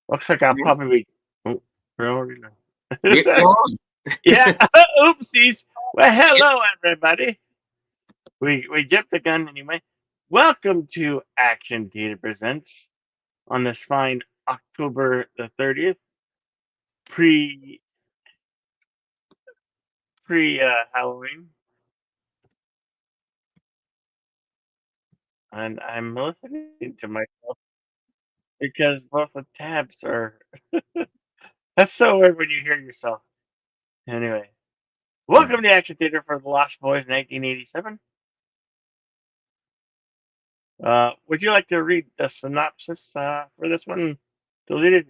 Looks like I'll Yeah, probably. Oh, we're already we're done. on. Yeah. Oopsies. Well, Yep. hello everybody. We jumped the gun anyway. Welcome to Action Theater Presents on this fine October the 30th, pre Halloween, and I'm listening to myself because both the tabs are. That's so weird when you hear yourself. Anyway, welcome to Action Theater for the Lost Boys, 1987. Would you like to read the synopsis for this one? Deleted.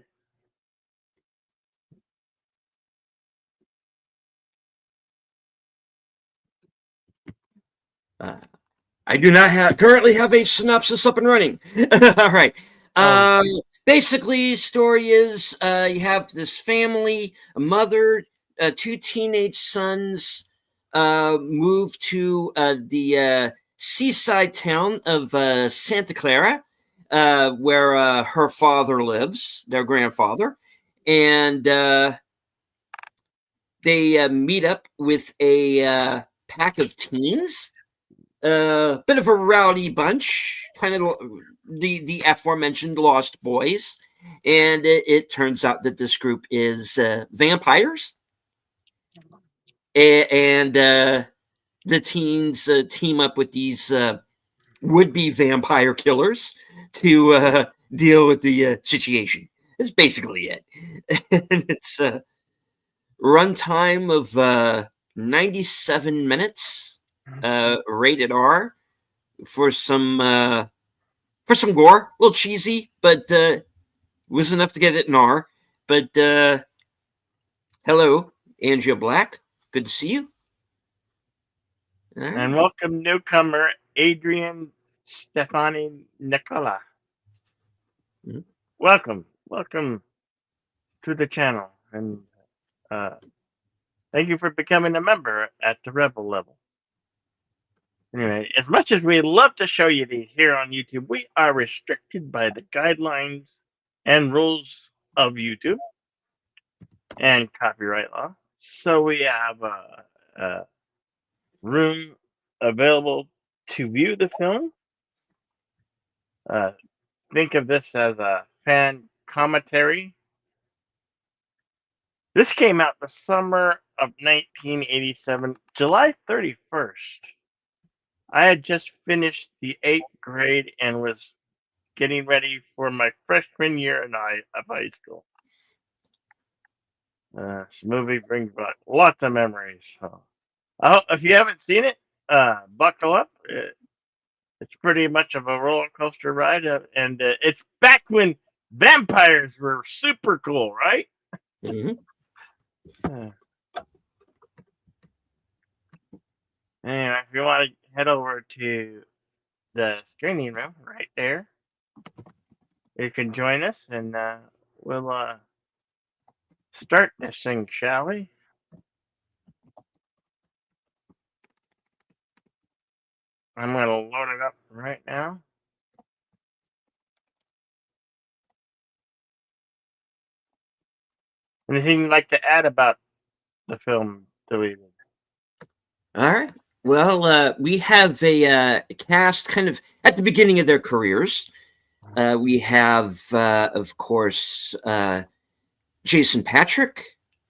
Uh, I do not currently have a synopsis up and running. All right. Oh, Um, Basically, story is you have this family, a mother, two teenage sons, move to the seaside town of Santa Clara, where her father lives, their grandfather, and they meet up with a pack of teens, bit of a rowdy bunch, kind of the aforementioned Lost Boys, and it turns out that this group is vampires, and the teens team up with these would-be vampire killers to deal with the situation. That's basically it, and it's a runtime of 97 minutes, rated R for some gore, a little cheesy, but was enough to get it an R. But hello, Andrea Black. Good to see you. All and right. welcome newcomer Adrian Stefani Nicola. Mhm. Welcome to the channel, and uh, thank you for becoming a member at the Rebel level. Anyway, as much as we love to show you these here on YouTube, we are restricted by the guidelines and rules of YouTube and copyright law. So we have a room available to view the film. Uh, think of this as a fan commentary. This came out the summer of 1987, July 31st. I had just finished the 8th grade and was getting ready for my freshman year of high school. This movie brings back lots of memories. So, if you haven't seen it, buckle up. It's pretty much of a roller coaster ride, and it's back when vampires were super cool, right? Mhm. Uh, anyway, if you want to head over to the screening room right there, you can join us, and we'll start this thing, shall we? I'm going to load it up right now. Anything you'd like to add about the film, Deleted? All right. Well, we have a cast kind of at the beginning of their careers. We have, of course, Jason Patric,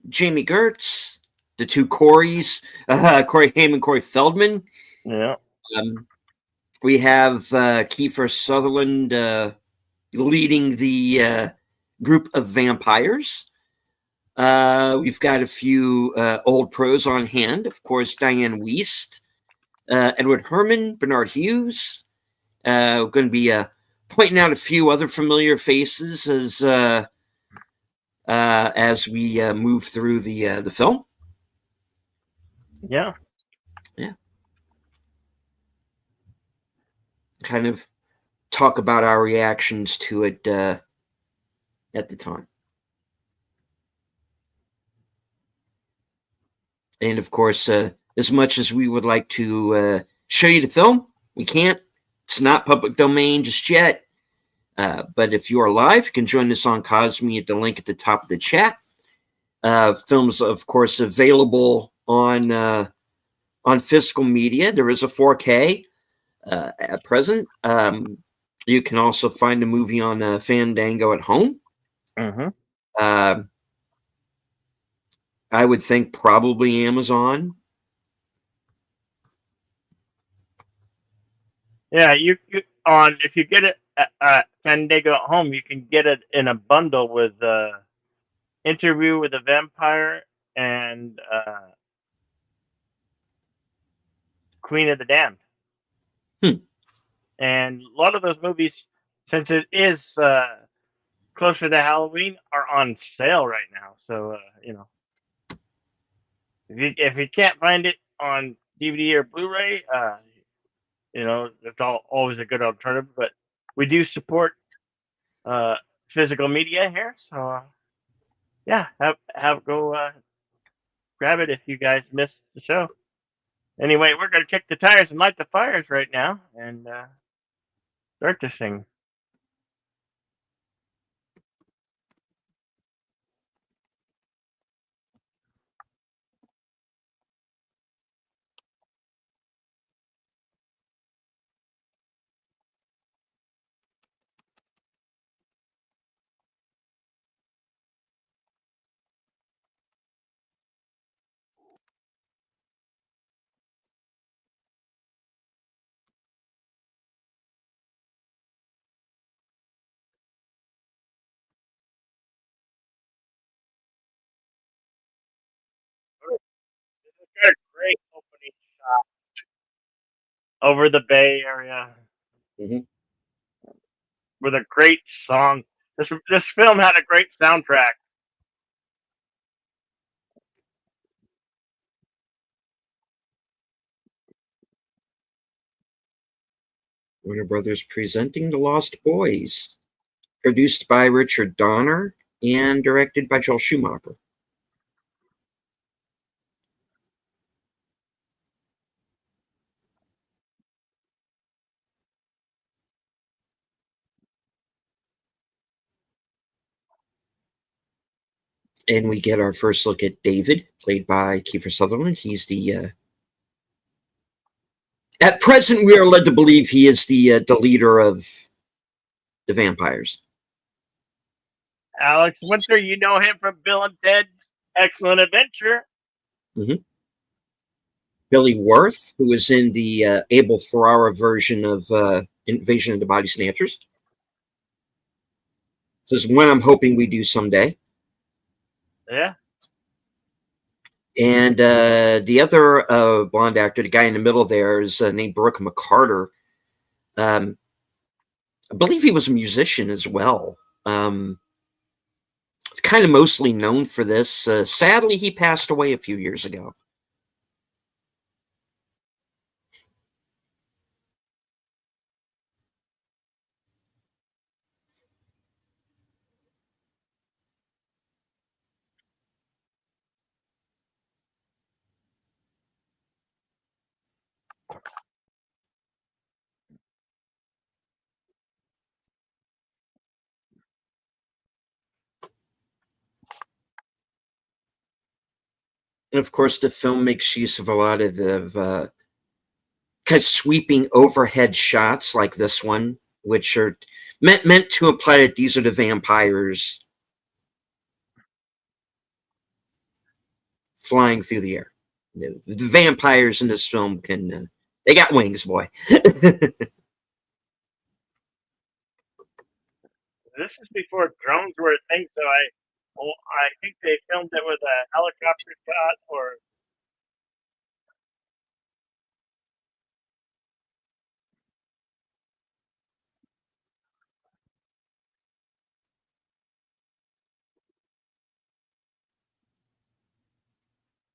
Jamie Gertz, the two Coreys, Corey Haim and Corey Feldman. Yeah. Um, we have Kiefer Sutherland leading the group of vampires. We've got a few old pros on hand. Of course, Diane Wiest, Edward Herman, Bernard Hughes. We're going to be pointing out a few other familiar faces as we move through the film. Yeah. Yeah, kind of talk about our reactions to it at the time. And of course, as much as we would like to show you the film, we can't. It's not public domain just yet. But if you are live, you can join us on Cosme at the link at the top of the chat. Films, of course, available on physical media. There is a 4K at present. You can also find the movie on Fandango at home. Mm-hmm. I would think probably Amazon. Yeah, you if you get it at Fandango at home, you can get it in a bundle with Interview with a Vampire and Queen of the Damned. And a lot of those movies, since it is closer to Halloween, are on sale right now. So if you can't find it on DVD or Blu-ray, it's always a good alternative. But we do support physical media here, so yeah, have go grab it if you guys missed the show. Anyway, we're gonna kick the tires and light the fires right now, and start this thing. Got a great opening shot over the Bay Area Mm-hmm. with a great song. This film had a great soundtrack. Warner Brothers presenting The Lost Boys, produced by Richard Donner and directed by Joel Schumacher. And we get our first look at David, played by Kiefer Sutherland. He's the at present, we are led to believe he is the leader of the vampires. Alex Winter, you know him from Bill and Ted's Excellent Adventure. Mm-hmm. Billy Wirth, who is in the Abel Ferrara version of Invasion of the Body Snatchers. This is one I'm hoping we do someday. Yeah. And the other blonde actor, the guy in the middle there, is named Brooke McCarter. I believe he was a musician as well. He's kind of mostly known for this. Sadly, he passed away a few years ago. And of course, the film makes use of a lot of the kind of sweeping overhead shots like this one, which are meant to imply that these are the vampires flying through the air. The vampires in this film they got wings, boy. This is before drones were a thing, so I think they filmed it with a helicopter shot or.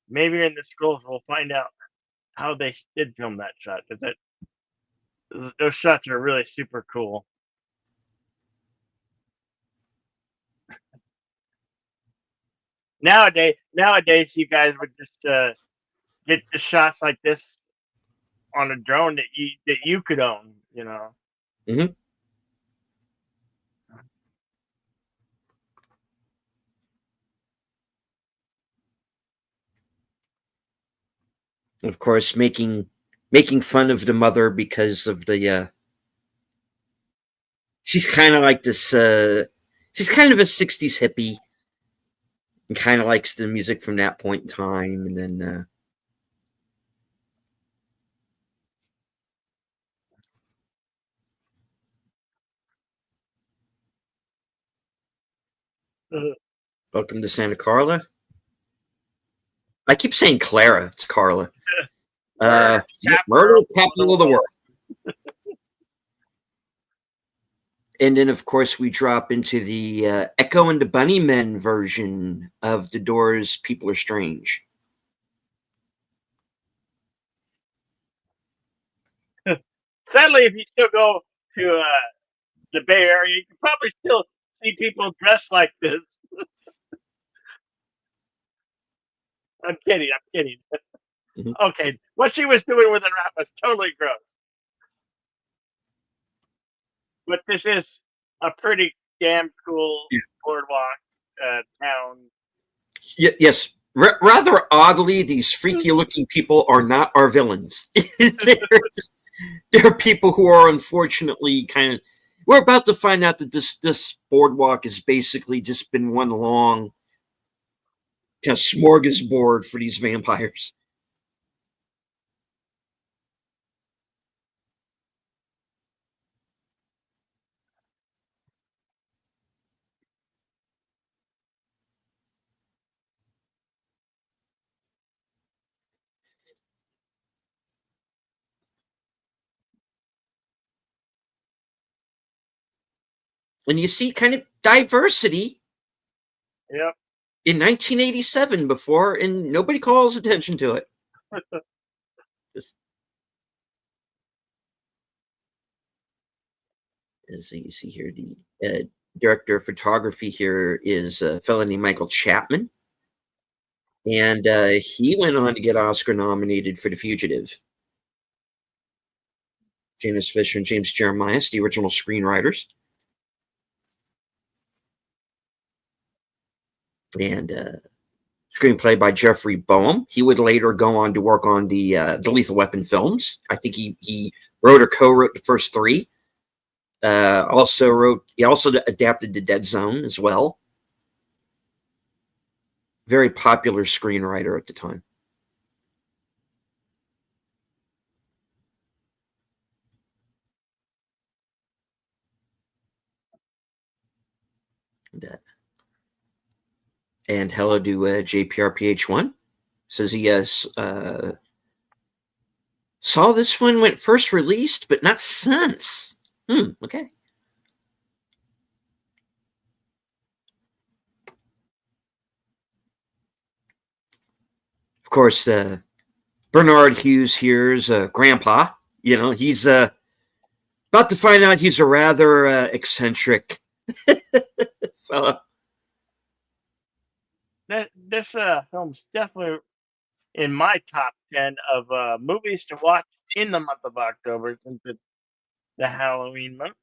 Maybe in the scrolls we'll find out how they did film that shot, because those shots are really super cool. Nowadays, you guys would just get the shots like this on a drone that you could own. Mm-hmm. Of course, making fun of the mother because of the she's kind of like this she's kind of a 60s hippie and kind of likes the music from that point in time, and then Welcome to Santa Carla. I keep saying Clara, it's Carla. Murder capital of the world. And then, of course, we drop into the Echo and the Bunnymen version of The Doors' People Are Strange. Sadly, if you still go to the Bay Area, you can probably still see people dressed like this. I'm kidding. I'm kidding. Mhm. Okay, what she was doing with the rap was totally gross. But this is a pretty damn cool Yeah. boardwalk town. Yes, rather oddly, these freaky-looking people are not our villains. They're people who are unfortunately kind of. We're about to find out that this boardwalk has basically just been one long kind of smorgasbord for these vampires. And you see kind of diversity Yep. in 1987 before, and nobody calls attention to it. Just as you see here, the director of photography here is a fellow named Michael Chapman, and he went on to get Oscar nominated for The Fugitive. James Fisher and James Jeremias, the original screenwriters, and screenplay by Jeffrey Boehm. He would later go on to work on the Lethal Weapon films. I think he wrote or co-wrote the first three. He also adapted The Dead Zone as well. Very popular screenwriter at the time. And hello to JPRPH1. Says he saw this one when it first released, but not since. Okay. Of course, Bernard Hughes here's grandpa. You know, he's about to find out he's a rather eccentric fellow. This film's definitely in my top 10 of movies to watch in the month of October since it's the Halloween month.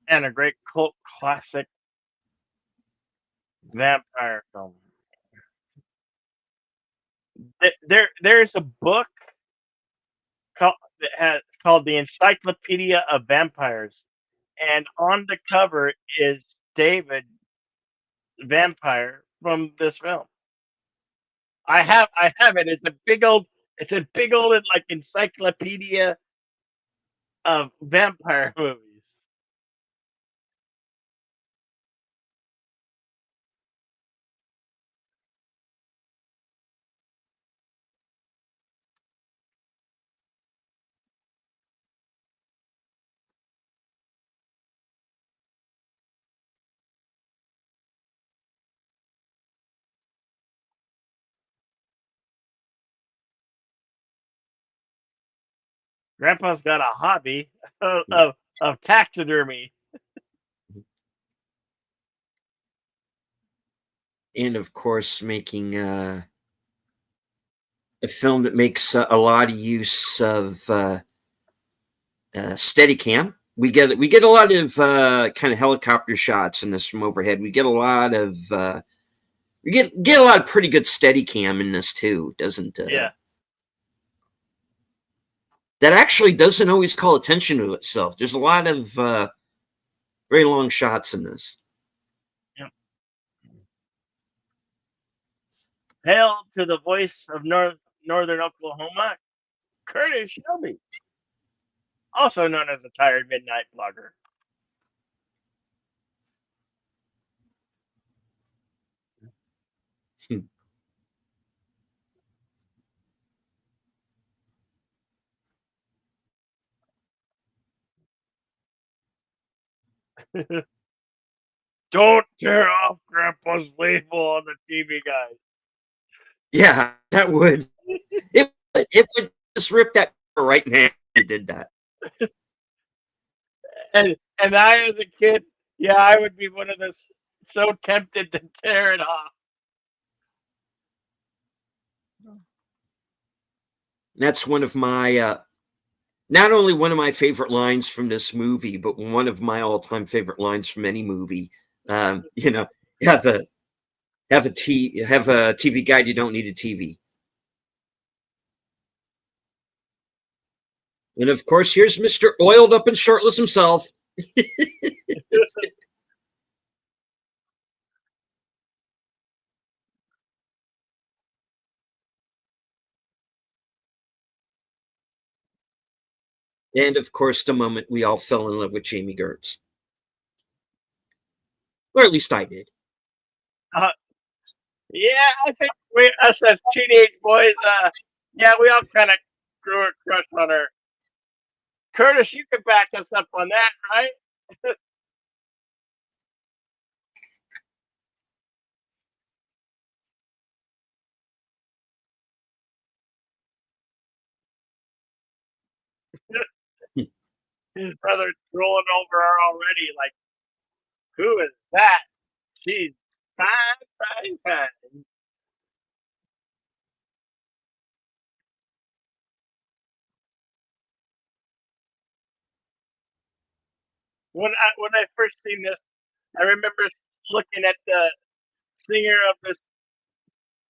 And a great cult classic vampire film. There's a book called the Encyclopedia of Vampires, and on the cover is David Vampire from this film. I have it. It's a big old like encyclopedia of vampire movies. Grandpa's got a hobby of taxidermy. And of course, making a film that makes a lot of use of Steadicam. we get a lot of kind of helicopter shots in this from overhead. We get a lot of we get a lot of pretty good steady cam in this too, doesn't Yeah. That actually doesn't always call attention to itself. There's a lot of very long shots in this. Yep. Hail to the voice of Northern Oklahoma, Curtis Shelby, also known as the Tired Midnight Blogger. Don't tear off Grandpa's label on the TV, guys. Yeah, that would. It would just rip that right in half. It did that. And I, as a kid, yeah, I would be one of those so tempted to tear it off. That's one of my not only one of my favorite lines from this movie, but one of my all-time favorite lines from any movie. You know, have a TV guide. You don't need a TV. And of course, here's Mr. Oiled Up and Shirtless himself. And of course, the moment we all fell in love with Jamie Gertz. Or at least I did. Yeah, I think us as teenage boys, yeah, we all kind of grew a crush on her. Curtis, you can back us up on that, right? His brother's rolling over her already. Like, who is that? She's fine, fine, fine. When I first seen this, I remember looking at the singer of this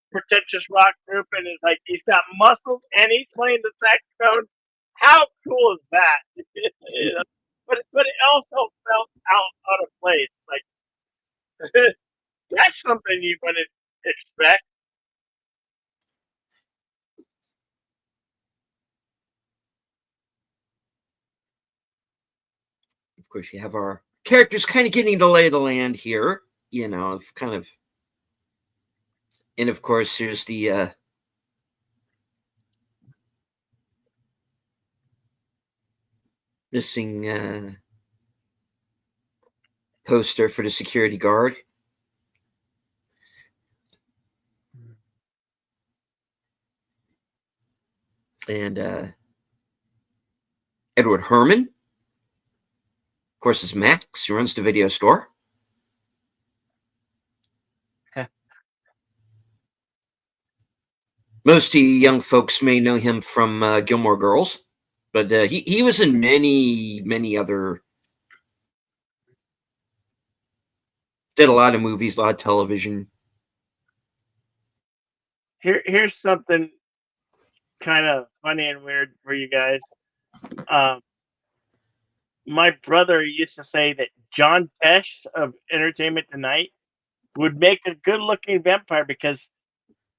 pretentious rock group, and it's like he's got muscles and he's playing the saxophone. How cool is that? You know? But it also felt out of place. Like that's something you wouldn't expect. Of course, you have our characters kind of getting to lay the land here. You know, kind of. And of course, there's the missing poster for the security guard. And Edward Herman, of course, is Max, who runs the video store. Most of you young folks may know him from Gilmore Girls, but he was in many other. Did a lot of movies, a lot of television. Here's something kind of funny and weird for you guys. My brother used to say that John Tesh of Entertainment Tonight would make a good-looking vampire because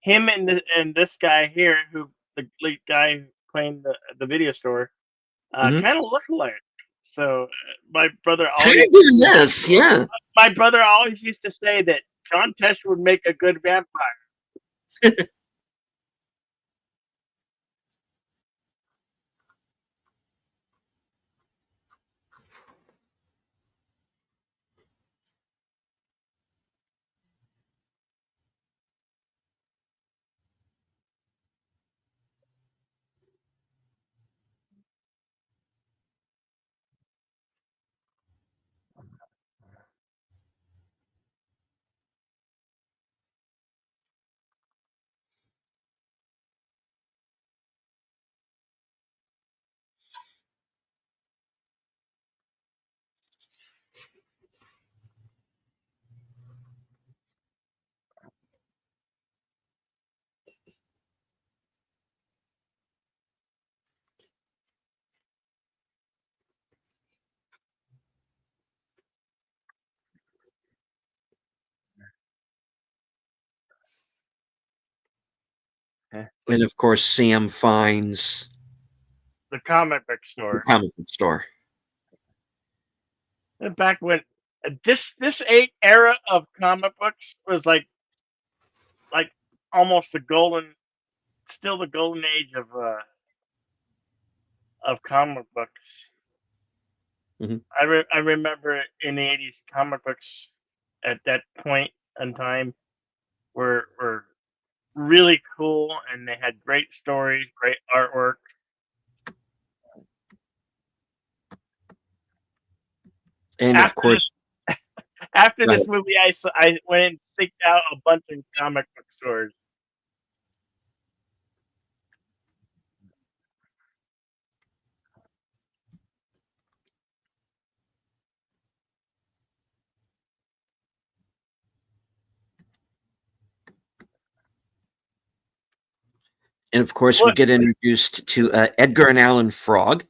him and this guy here, who the lead guy playing the video store, Mhm. kind of look alike. So my brother Kind always of doing this, yeah. used to say that John Tesh would make a good vampire. And of course, Sam finds the comic book the store. comic book store. And back when this era of comic books was like almost the golden, still the golden age of comic books. Mhm. I remember in the 80s, comic books at that point in time were really cool, and they had great stories, great artwork. And of After this course, after right. this movie, I went and seeked out a bunch of comic book stores. And of course, we What? get introduced to Edgar and Alan Frog,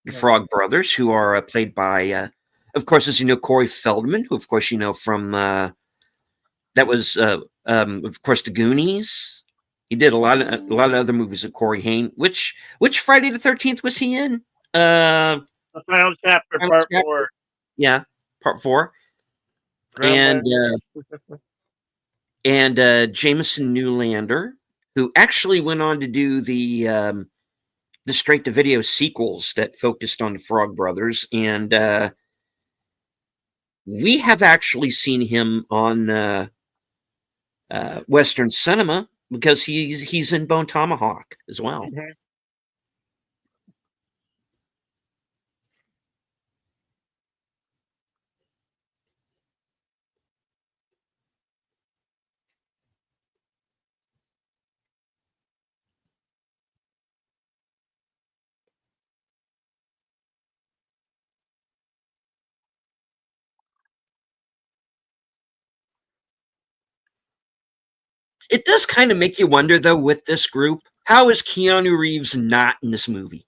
the Frog brothers, who are played by, of course, as you know, Corey Feldman, who, of course, you know from that was, of course, The Goonies. He did a lot of other movies with Corey Haim. Which Friday the 13th was he in? The final chapter, Final part Chapter? 4. Yeah, part 4. And Gremlins. Jameson Newlander, who actually went on to do the straight to video sequels that focused on the Frog Brothers, and we have actually seen him on Western cinema because he's in Bone Tomahawk as well. Mhm. It does kind of make you wonder, though, with this group, how is Keanu Reeves not in this movie?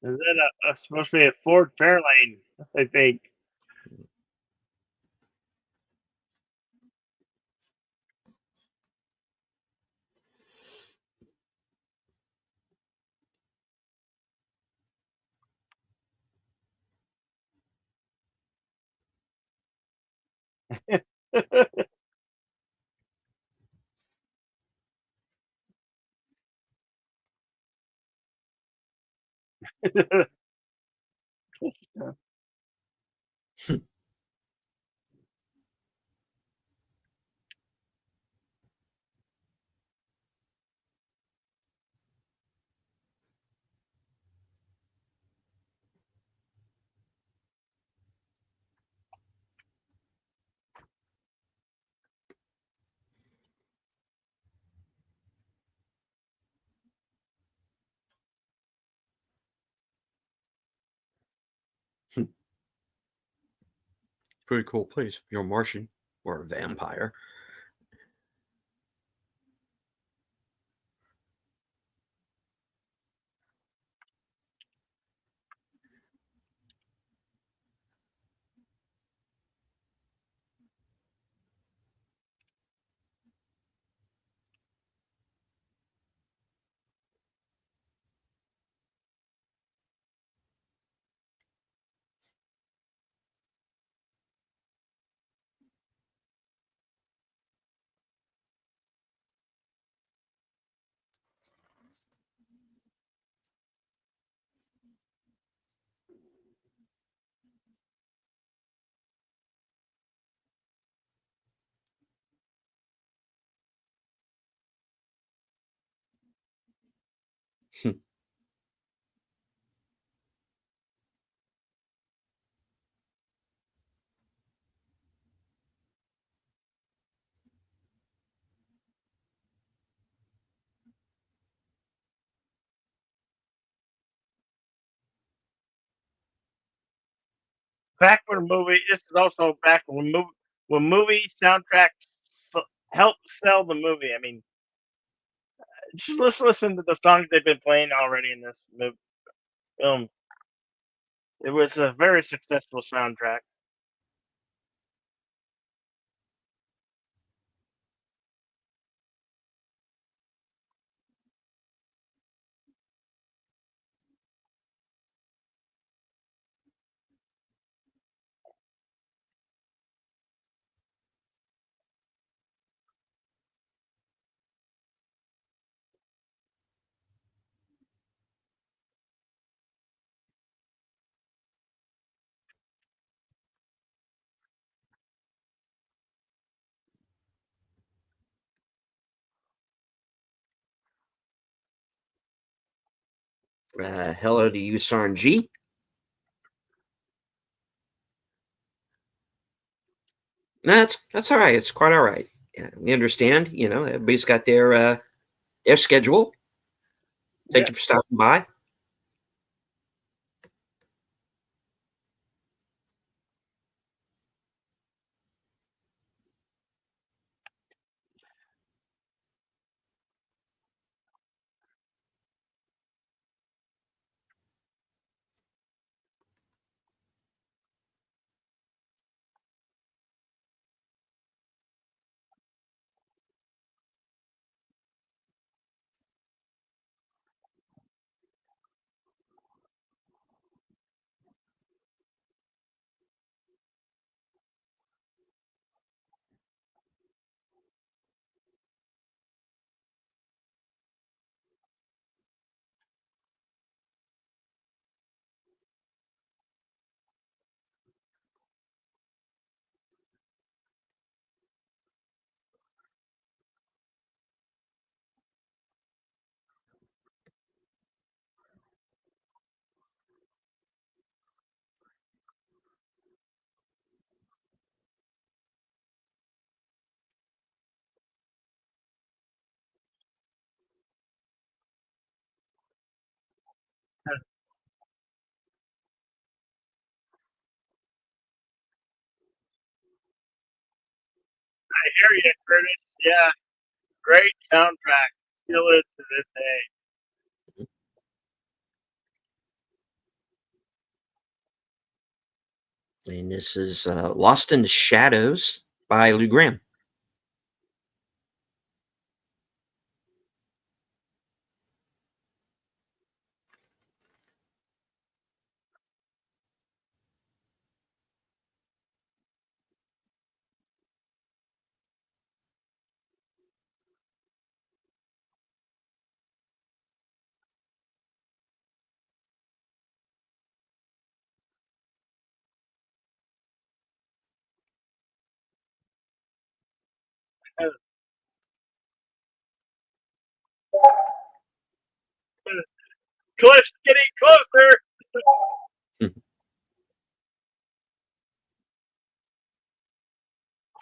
Is that supposed to be a Ford Fairlane? I think. Pretty cool place if you're a Martian or a vampire. back when movie. This is also back when movie soundtracks help sell the movie. I mean, just let's listen to the songs they've been playing already in this film. It was a very successful soundtrack. Hello to you, Sanji. No, that's all right. It's quite all right. Yeah, we understand. Everybody's got their schedule. Yeah, Thank you for stopping by. I hear you, Curtis. Yeah, great soundtrack. Still is to this day. And this is Lost in the Shadows by Lou Graham. Cliff's getting closer.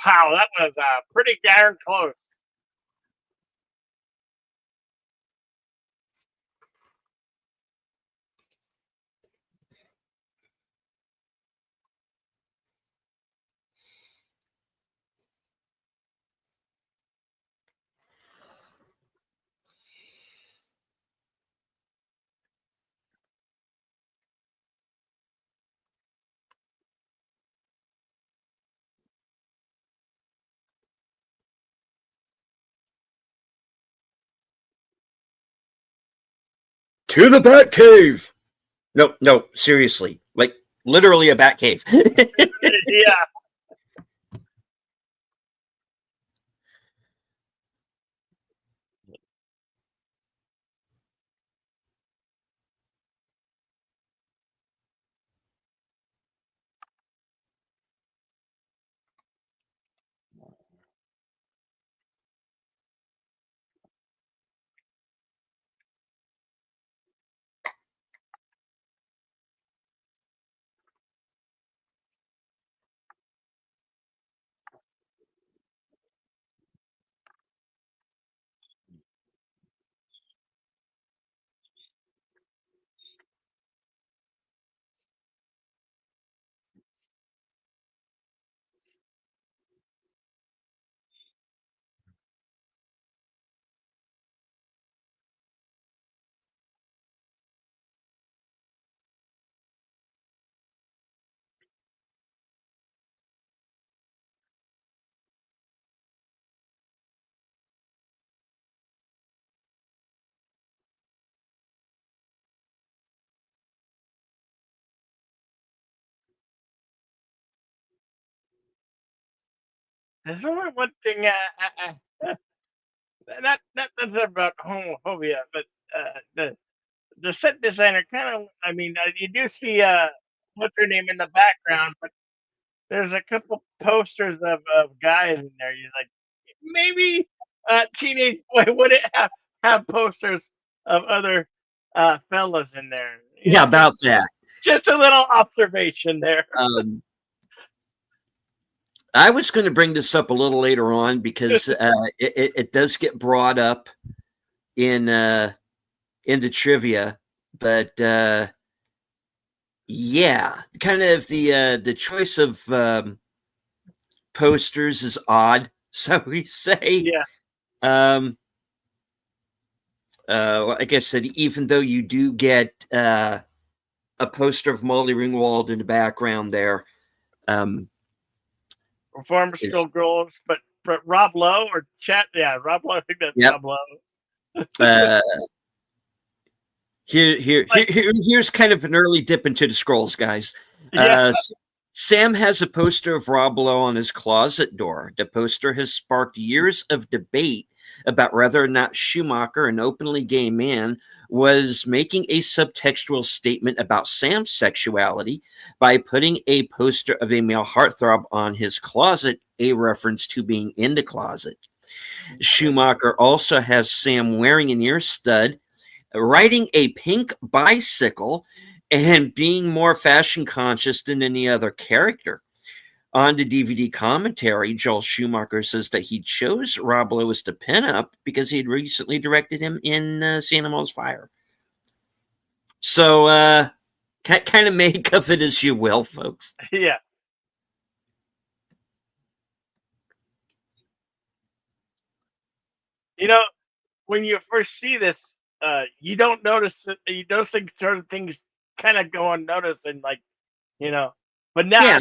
Wow, that was pretty darn close. To the Bat Cave. No, no, seriously, like literally a bat cave. Yeah, there's only one thing. Not that's about homophobia, but the set designer kind of. I mean, you do see what's her name in the background, but there's a couple posters of guys in there. You're like, maybe teenage boy wouldn't have posters of other fellas in there. Yeah, about that. Just a little observation there. Um, I was going to bring this up a little later on because it does get brought up in the trivia, but yeah, kind of the choice of posters is odd, so we say. Yeah, Um, like I said, even though you do get a poster of Molly Ringwald in the background there, um, Reformer is School Girls, but Rob Lowe or Chat, yeah, Rob Lowe. I think that's yep. Rob Lowe. Uh, Like, here's kind of an early dip into the scrolls, guys. yeah, Sam has a poster of Rob Lowe on his closet door. The poster has sparked years of debate about whether or not Schumacher, an openly gay man, was making a subtextual statement about Sam's sexuality by putting a poster of a male heartthrob on his closet, a reference to being in the closet. Schumacher also has Sam wearing an ear stud, riding a pink bicycle, and being more fashion conscious than any other character. On the DVD commentary, Joel Schumacher says that he chose Rob Lowe as the pinup because he had recently directed him in St. Elmo's Fire. So, kind of make of it as you will, folks. yeah. You know, when you first see this, you don't notice it. You don't think certain things kind of go unnoticed, and like you know. But now, Yeah,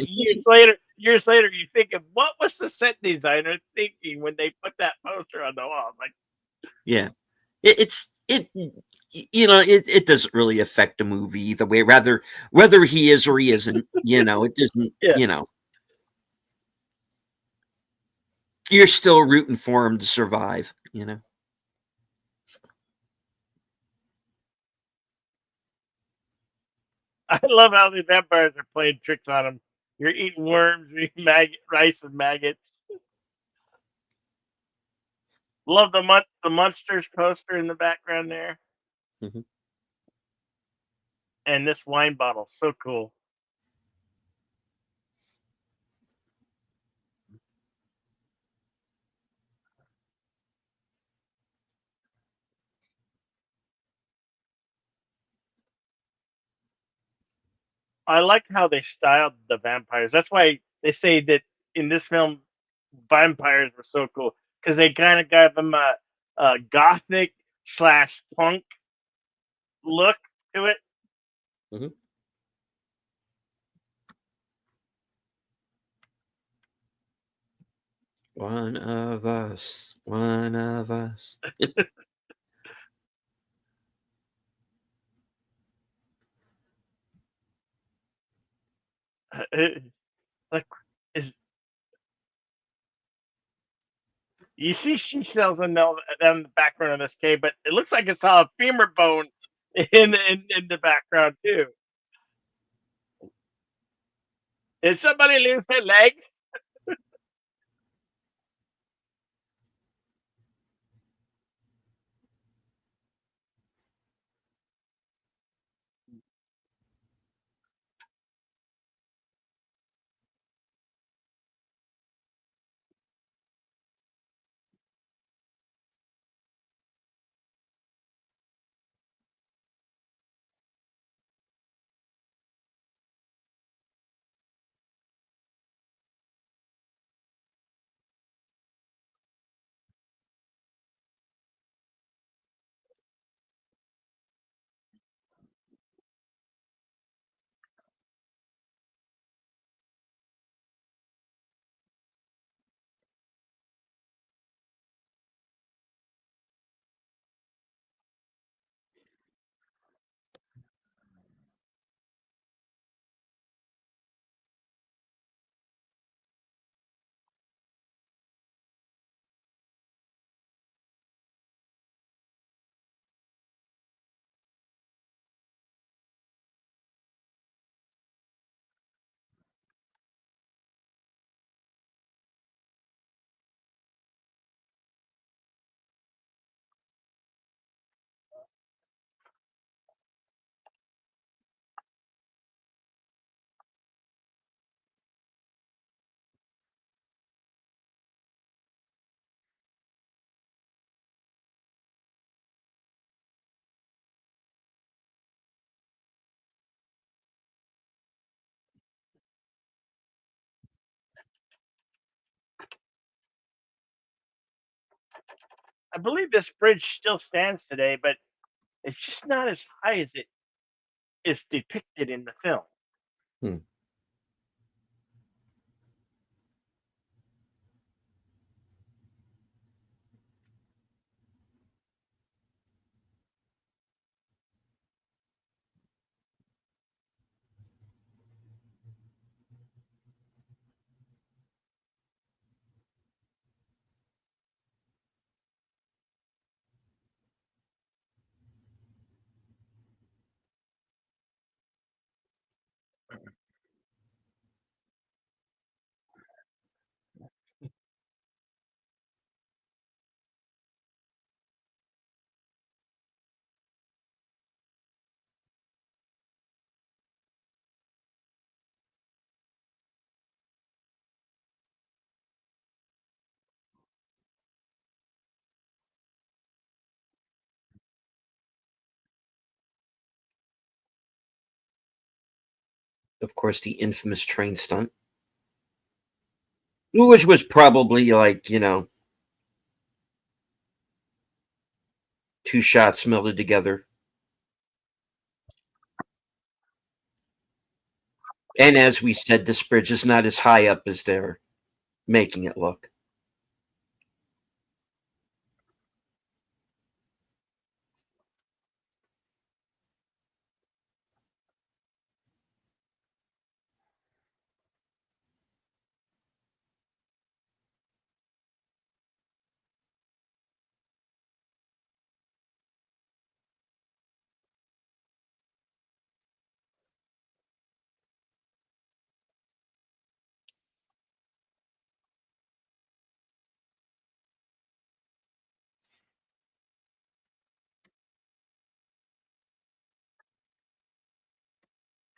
years later, you think of what was the set designer thinking when they put that poster on the wall? Like, yeah. It's it. It doesn't really affect the movie either way. Rather, whether he is or he isn't, it doesn't. yeah, You're still rooting for him to survive. I love how the vampires are playing tricks on him. You're eating worms, you're eating rice and maggots. Love the monsters poster in the background there, Mhm. and this wine bottle, so cool. I like how they styled the vampires. That's why they say that in this film, vampires were so cool because they kind of gave them a gothic slash punk look to it. Mhm. One of us, one of us. Like, is you see she sells in the background of this cave, but it looks like it's all a femur bone in the background too. Did somebody lose their leg? I believe this bridge still stands today, but it's just not as high as it is depicted in the film. Hmm. Of course, the infamous train stunt, which was probably like, two shots melded together. And as we said, this bridge is not as high up as they're making it look.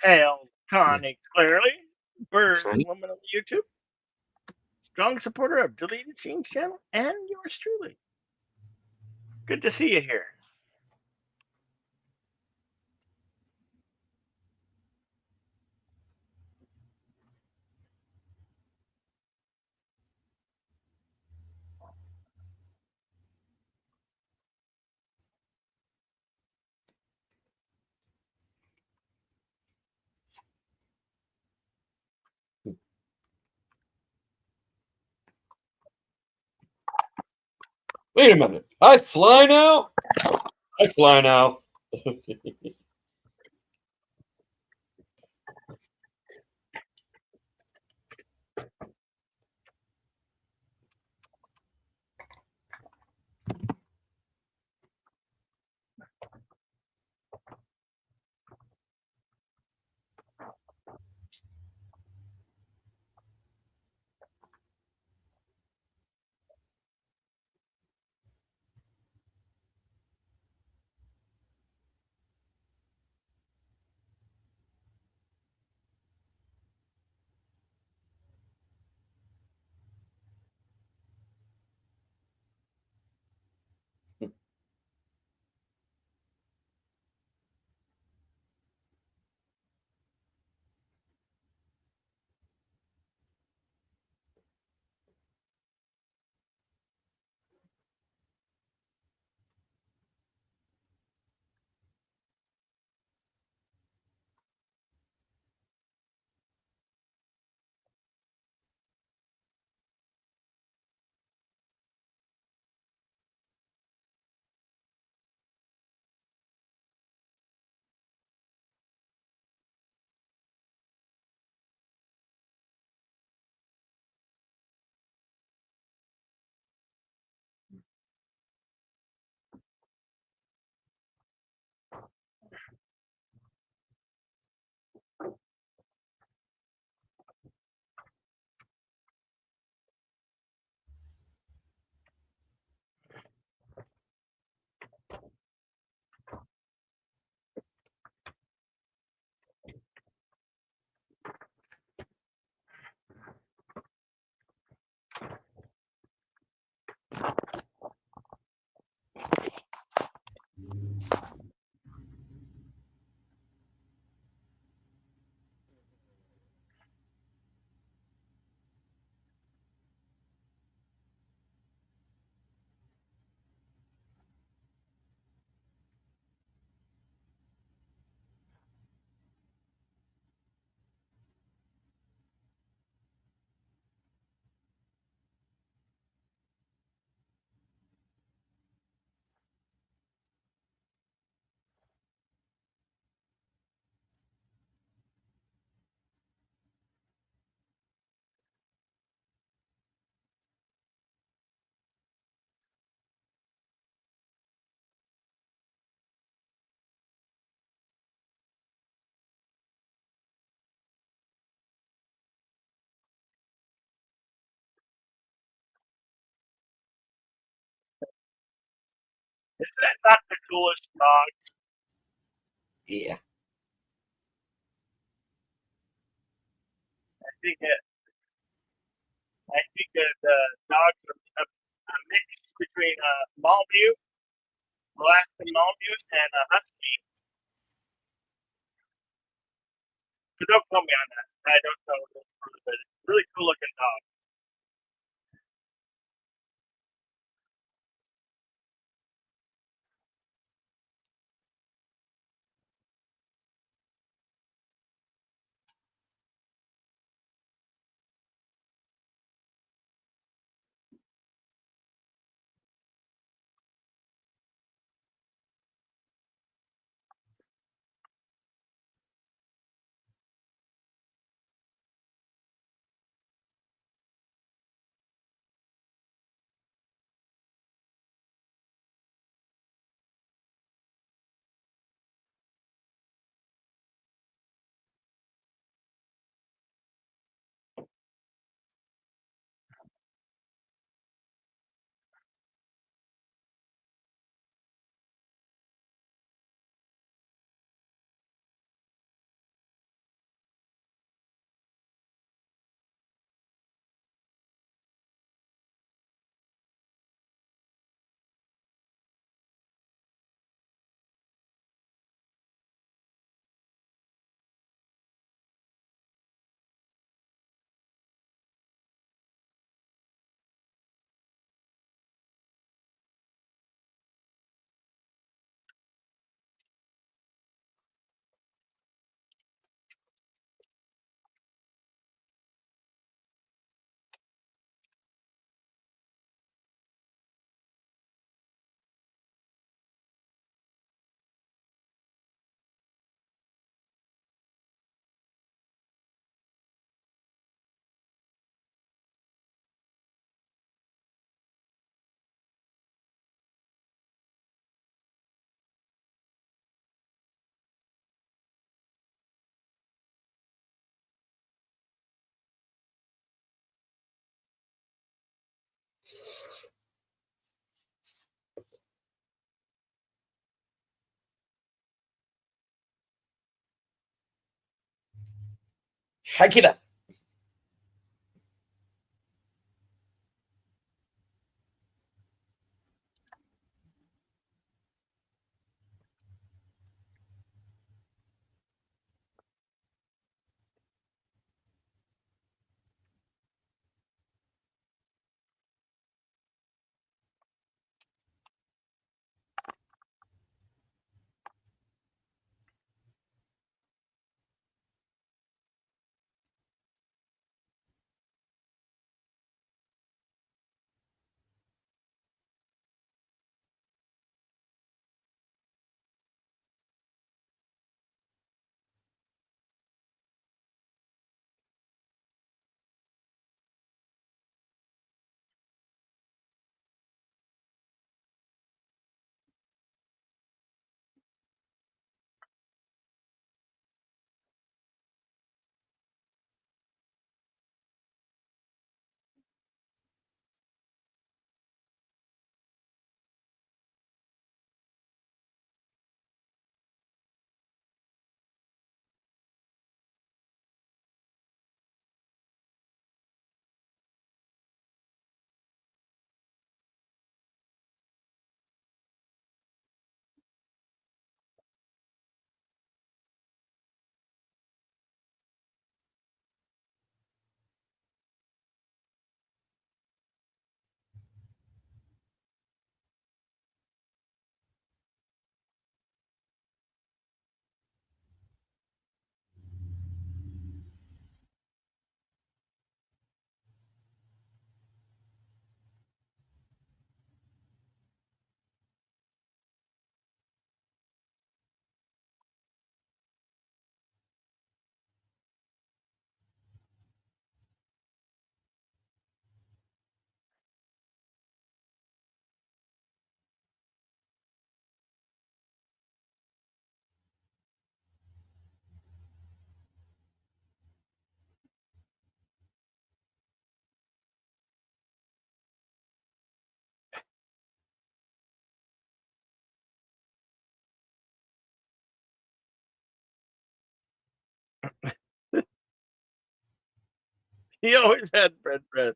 Hail Yeah. Connie Clearly, Bird Connie? Woman on YouTube, strong supporter of Deleted Scenes channel, and yours truly. Good to see you here. Wait a minute. I fly now? I fly now. Isn't that not the coolest dog? Yeah. I think the dogs are a mix between a Malamute, Alaskan Malamute, and a Husky. But don't quote me on that. I don't know this really, but it's a really cool looking dog. Hakiba. He always had red bread.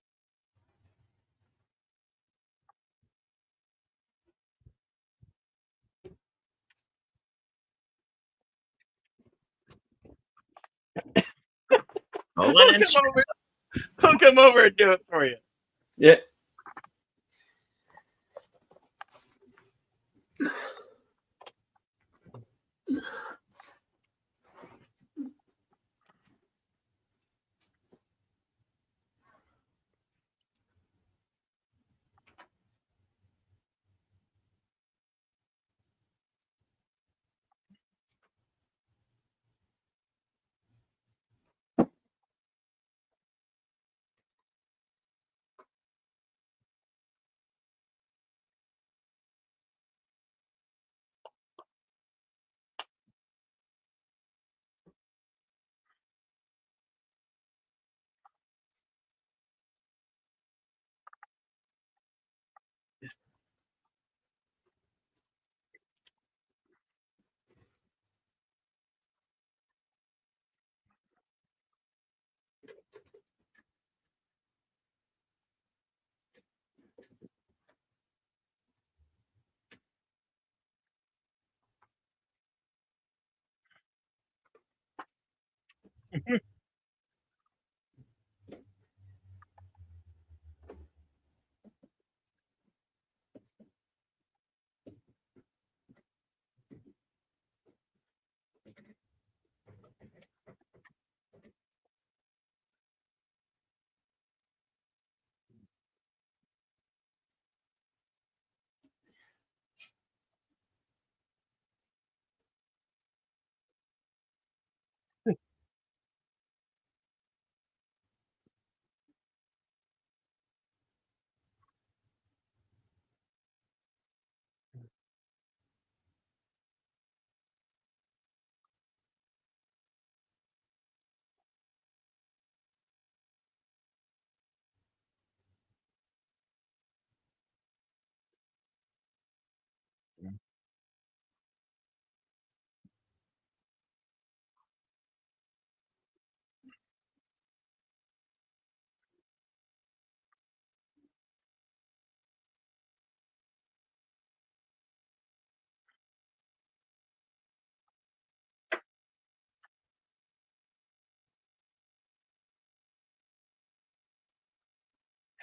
Hold He'll on. come over. He'll come over and do it for you. Yeah.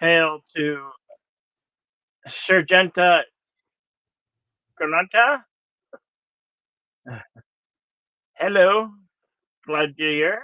Hail to Sergenta Granata. Hello, glad you're here.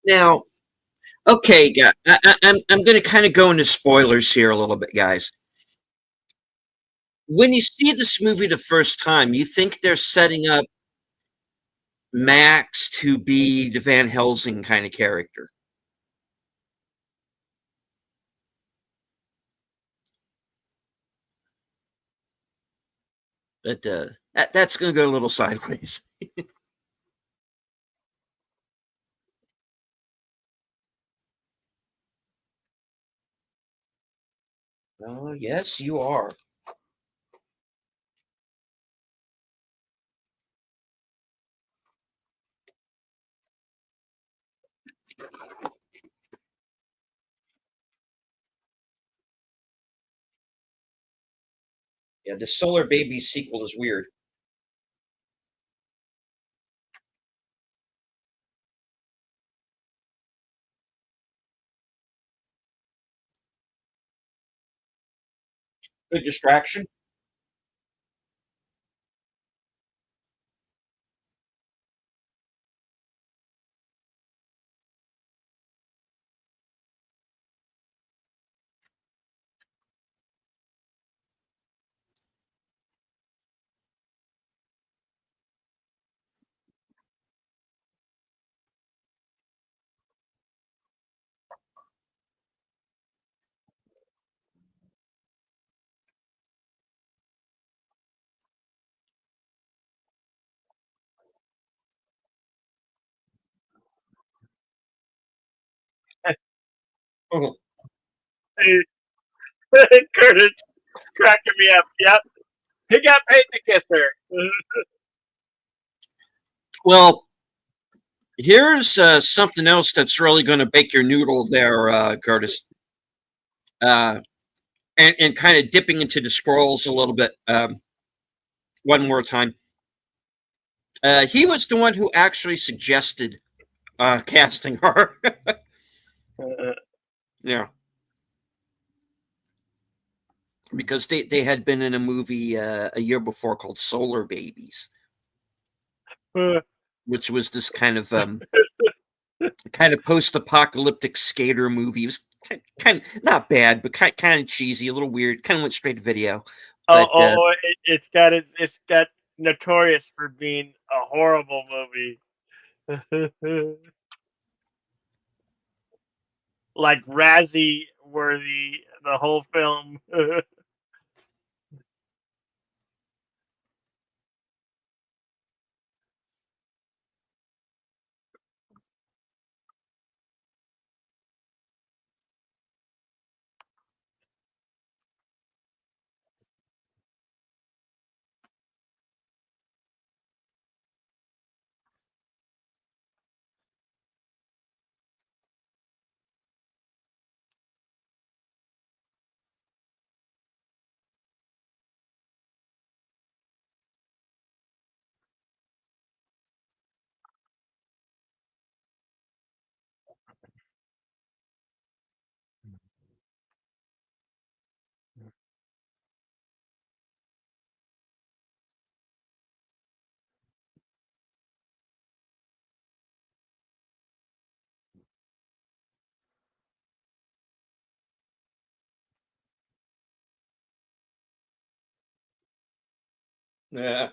Now, okay, I'm going to kind of go into spoilers here a little bit, guys. When you see this movie the first time, you think they're setting up Max to be the Van Helsing kind of character. But that's going to go a little sideways. Oh, yes, you are. Yeah, the Solar Babies sequel is weird. Good distraction. Curtis cracking me up. Yep, he got paid to kiss her. Well, here's something else that's really going to bake your noodle there, Curtis. Uh, and kind of dipping into the scrolls a little bit one more time. He was the one who actually suggested casting her. Yeah, because they had been in a movie a year before called Solar Babies, which was this kind of post-apocalyptic skater movie. It was kind of not bad, but kind of cheesy, a little weird. Kind of went straight to video. But It's got notorious for being a horrible movie. Like Razzie worthy the whole film. yeah.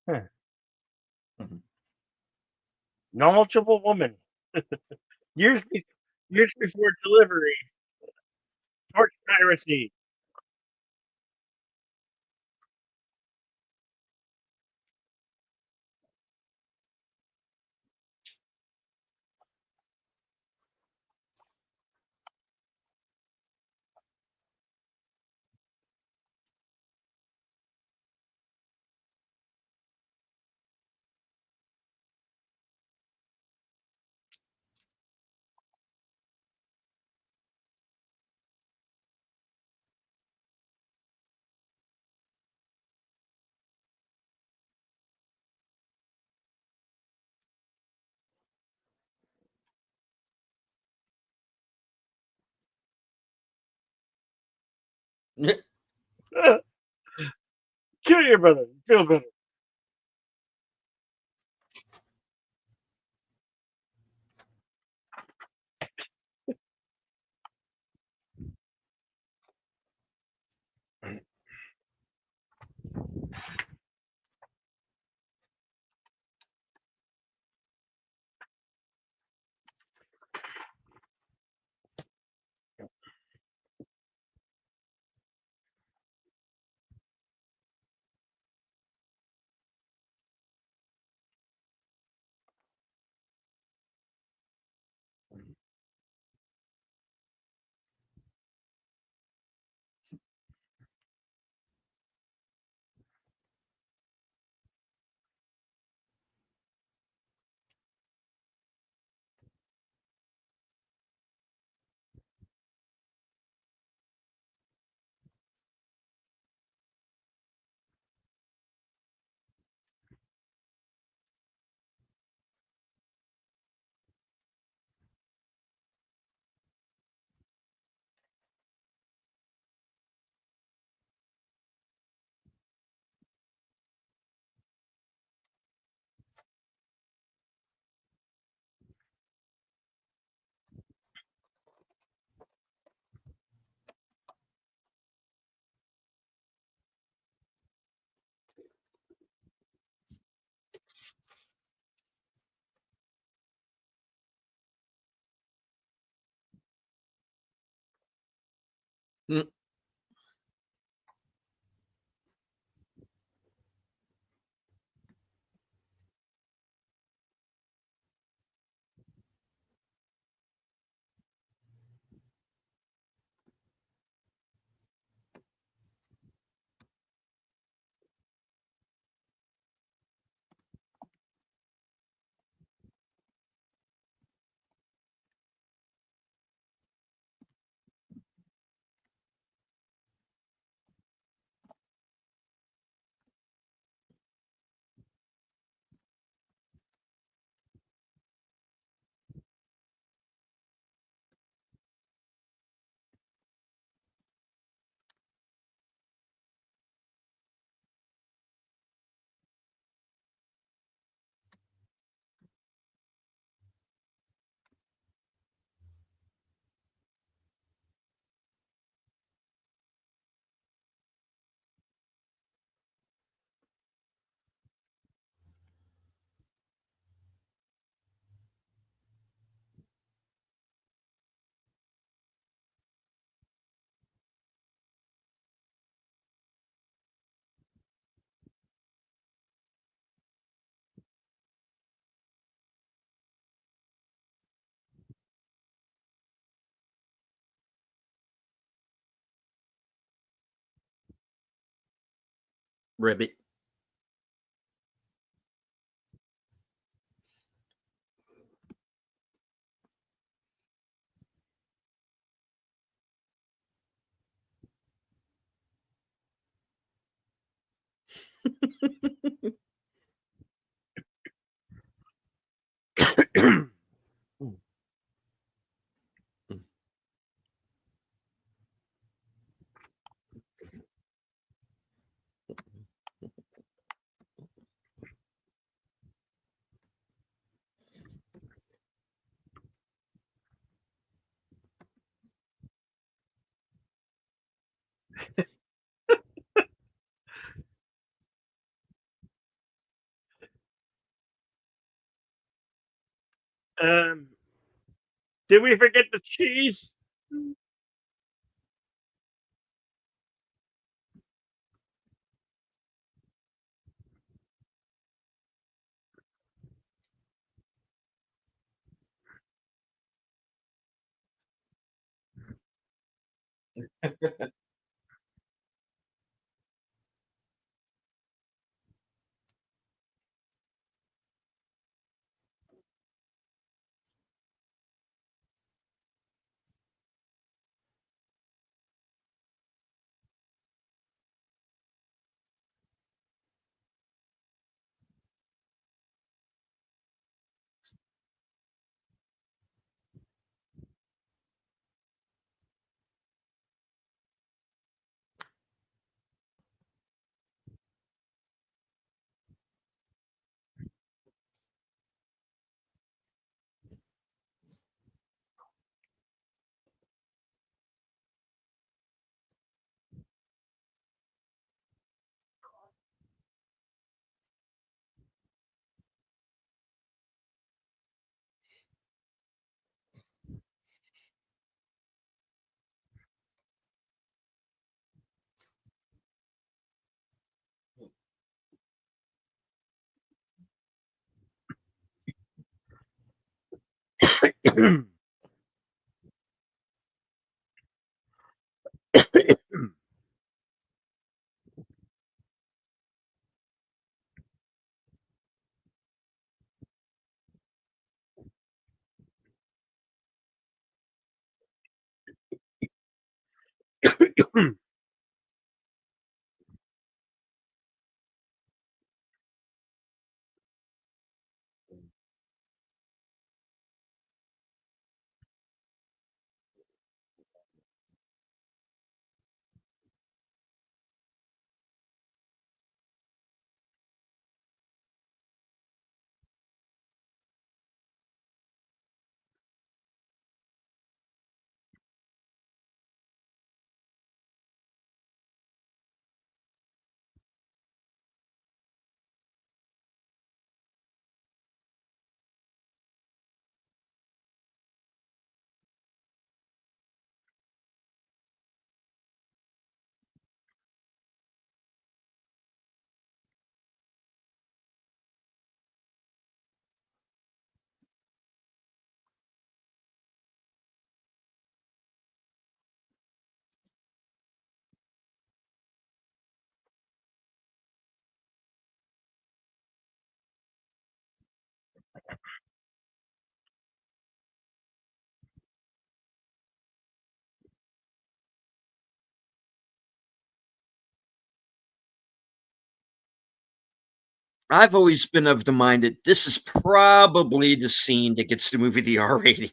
Huh. Mhm. Knowledgeable woman. Years, years before delivery. Torch piracy. Kill your brother. Feel better. Mm. Ribbit. Um, did we forget the cheese? I've always been of the mind that this is probably the scene that gets the movie the R rating.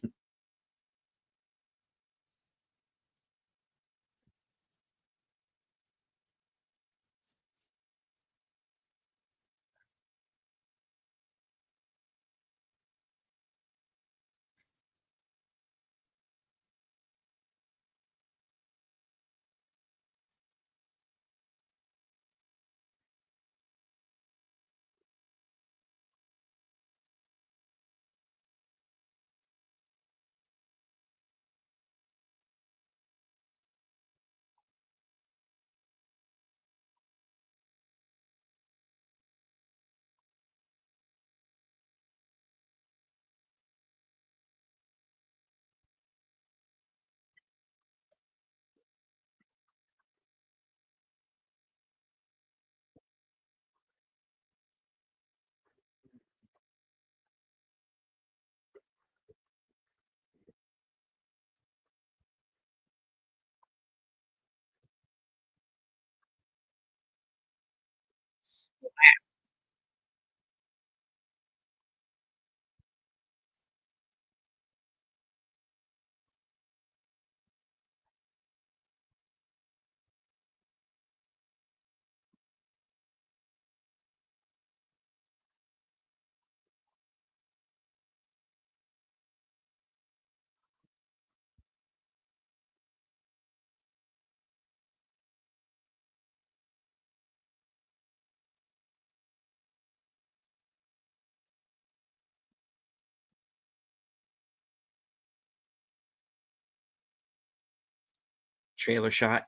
Trailer shot.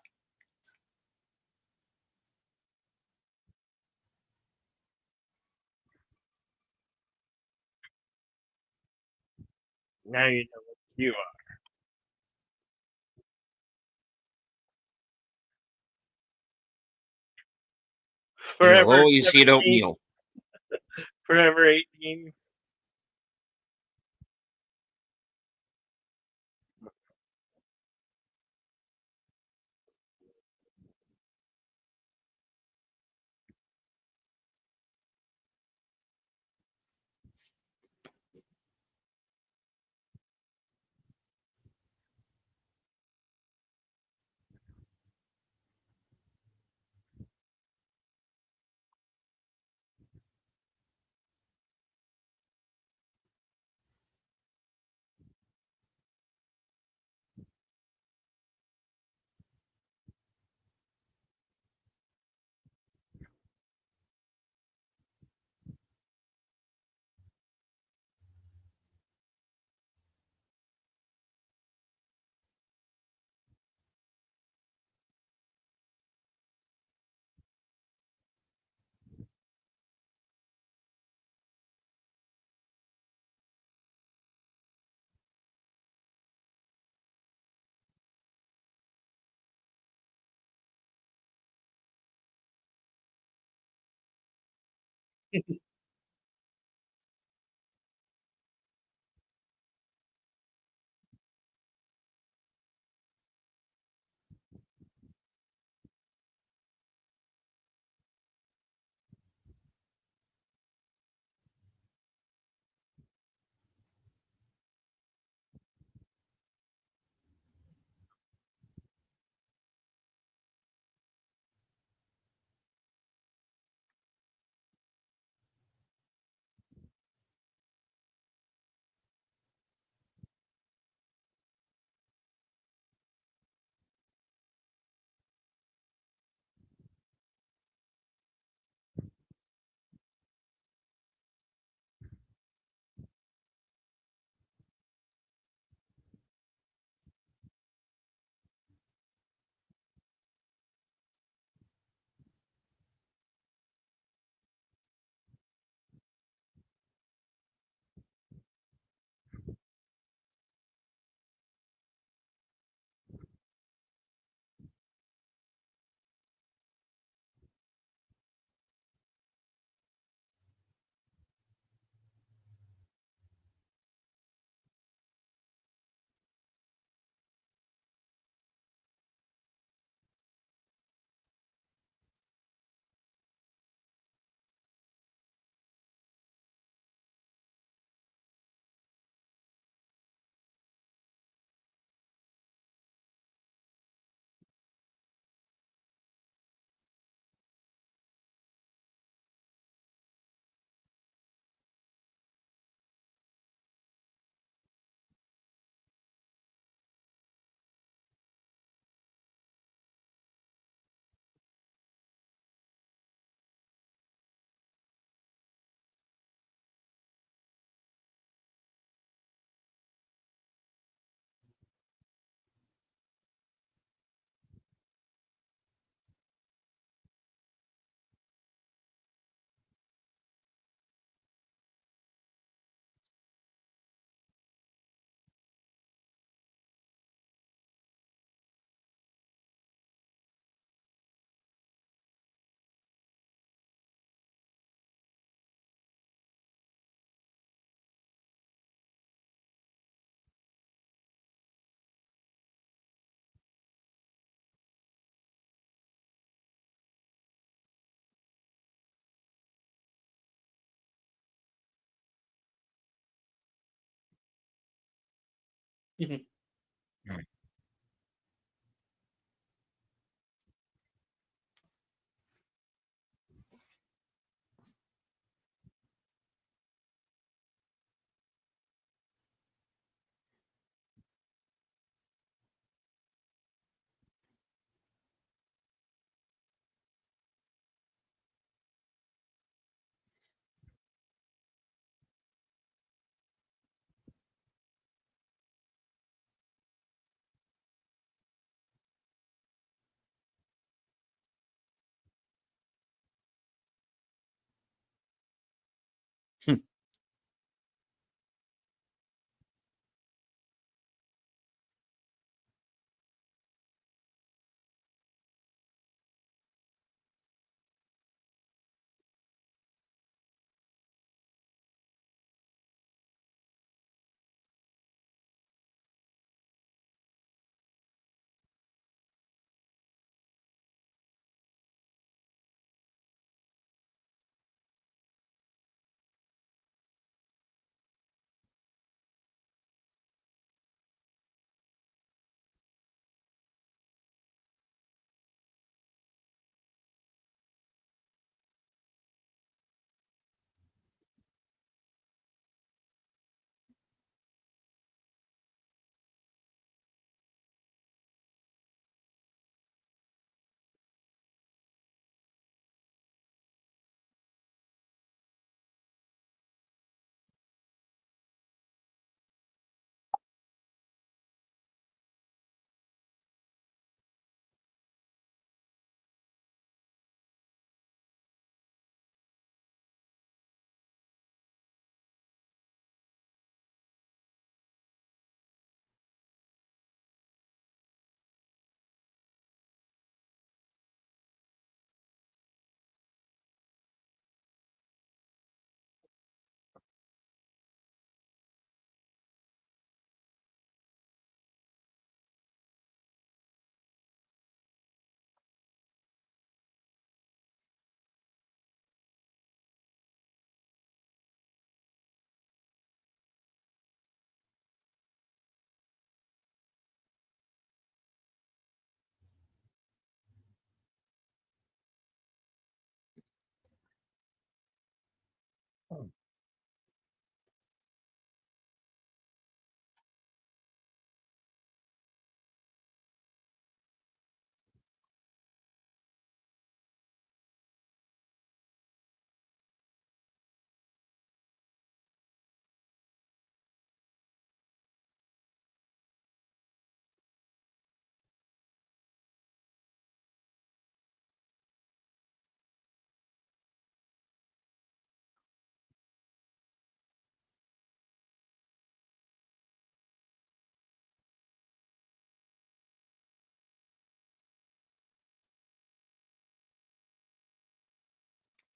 Now you know what you are. And you'll Forever always eat 17, oatmeal. forever 18.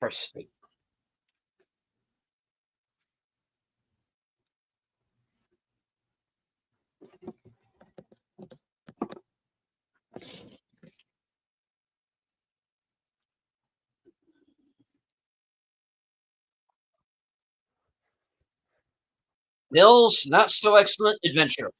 First state. Bill's not so excellent adventure.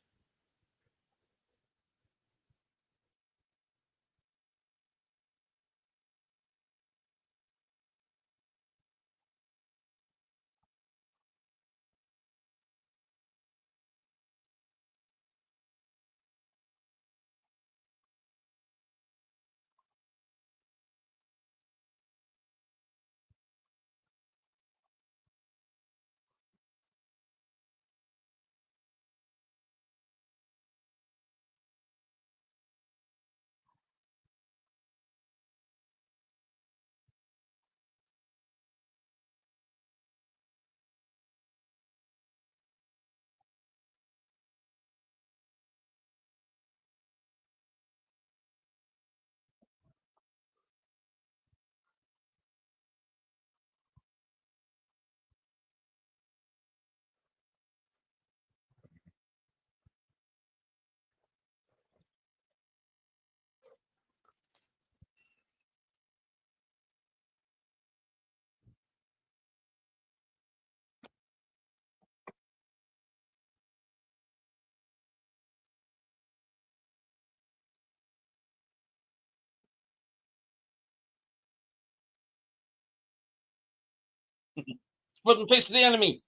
Put in face of the enemy.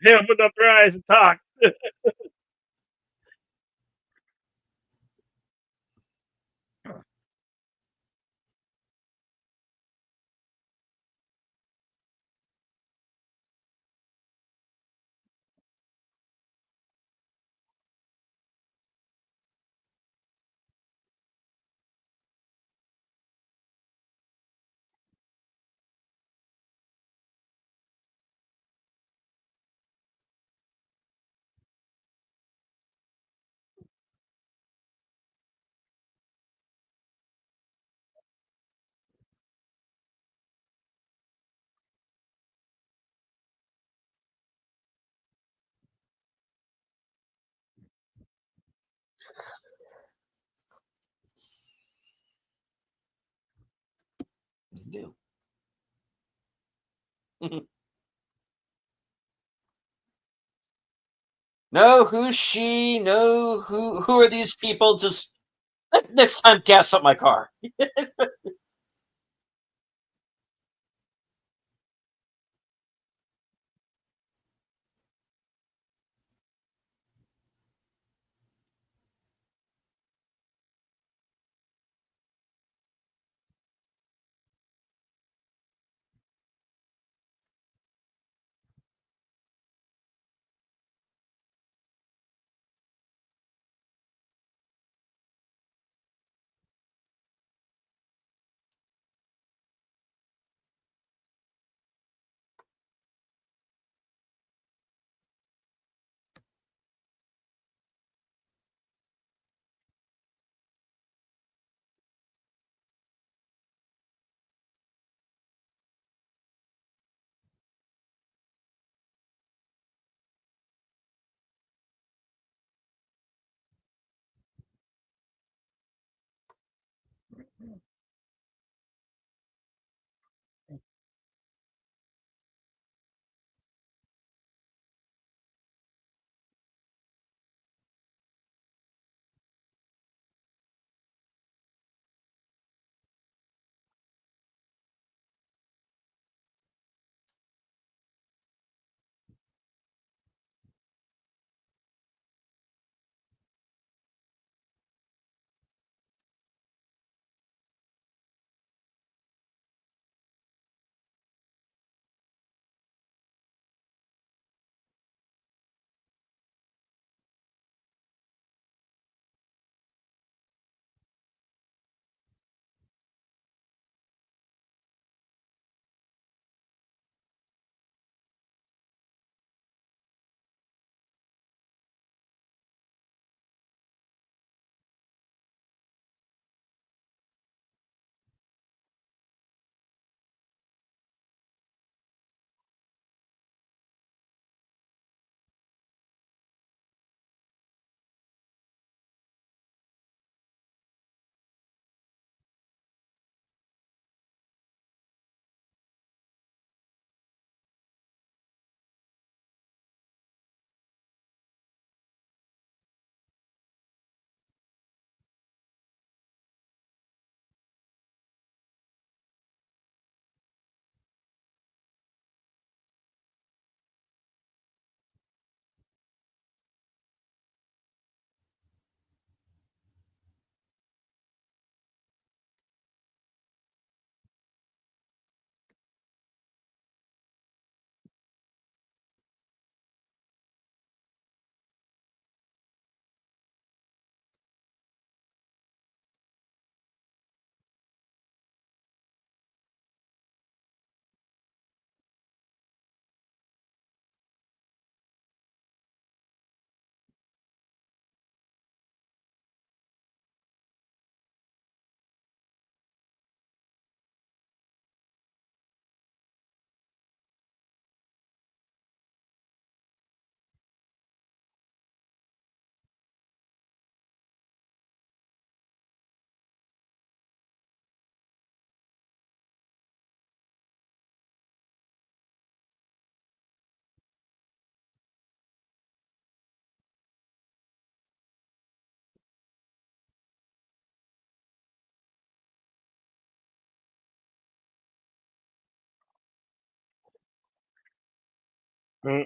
He opened up their eyes and talked. Do. No, who's she? No, who are these people? Just next time, gas up my car. Mm.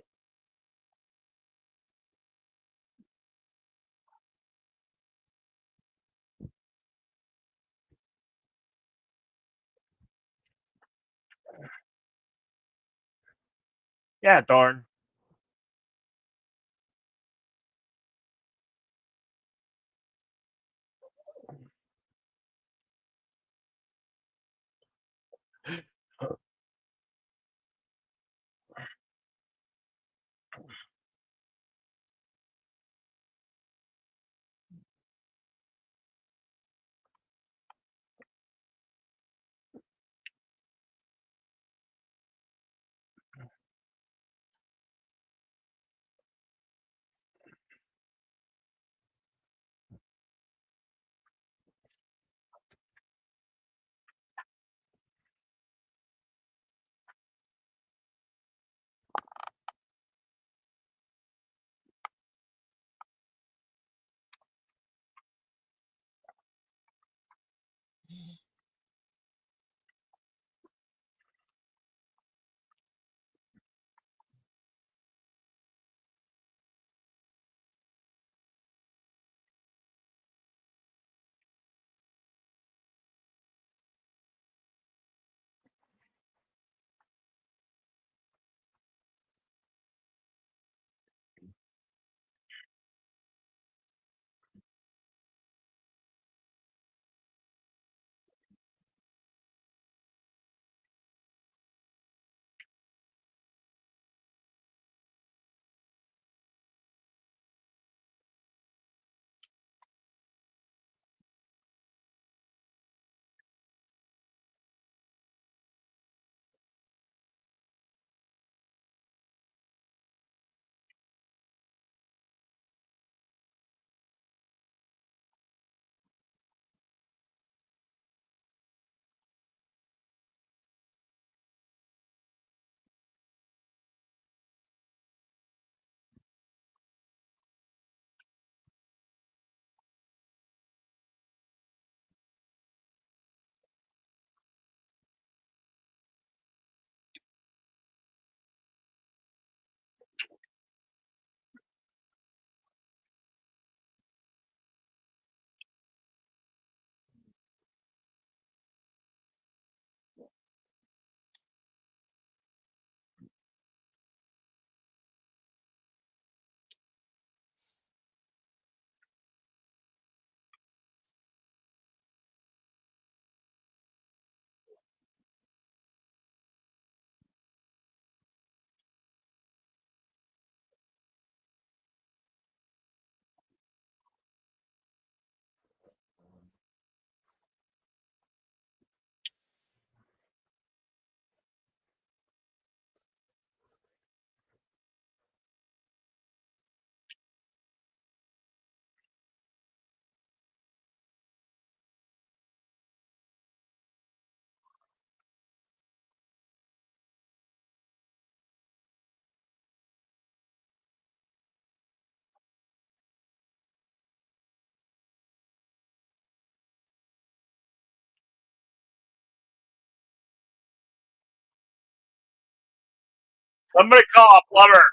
Yeah, Thorn. Somebody call a plumber.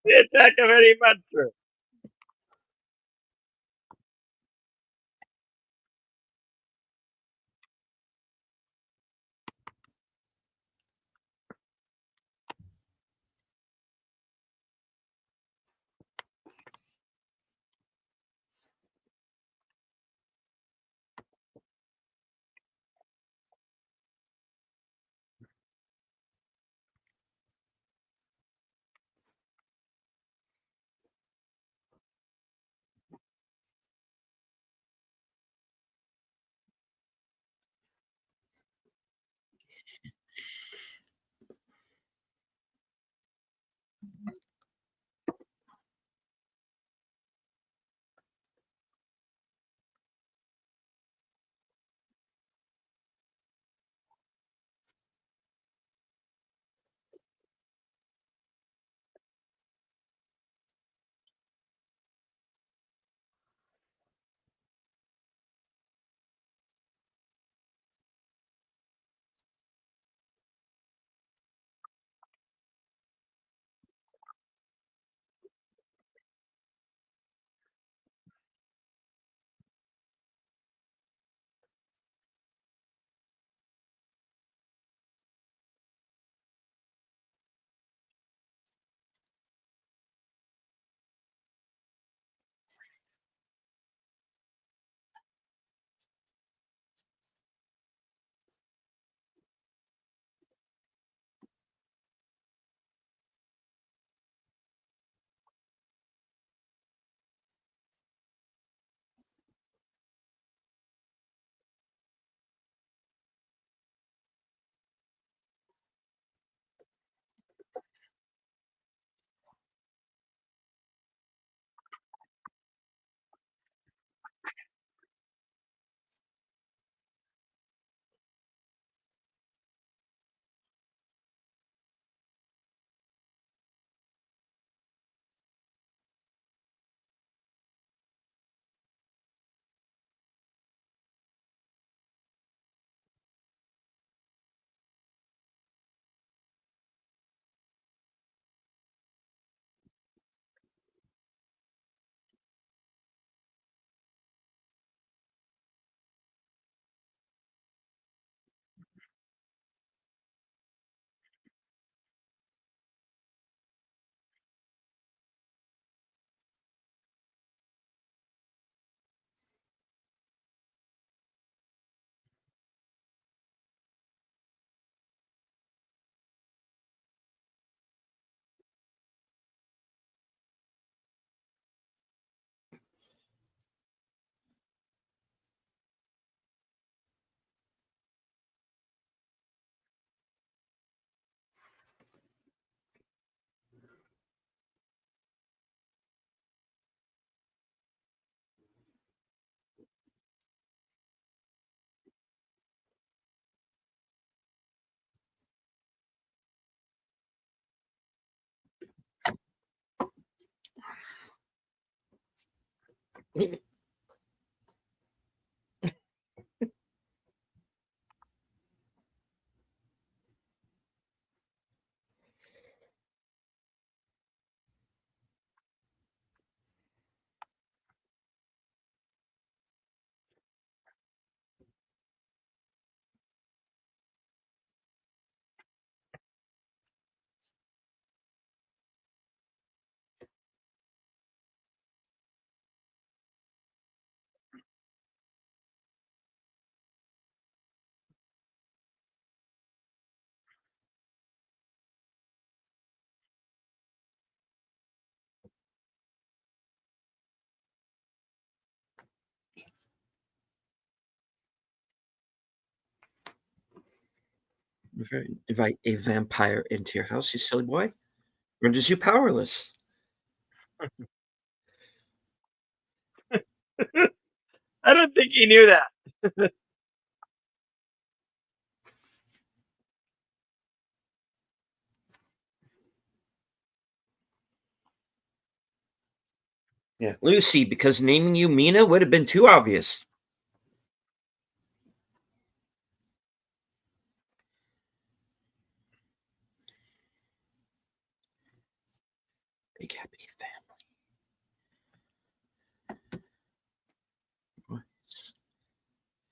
The attack of any monster. If you invite a vampire into your house, you silly boy, renders you powerless. I don't think he knew that. Yeah, Lucy, because naming you Mina would have been too obvious.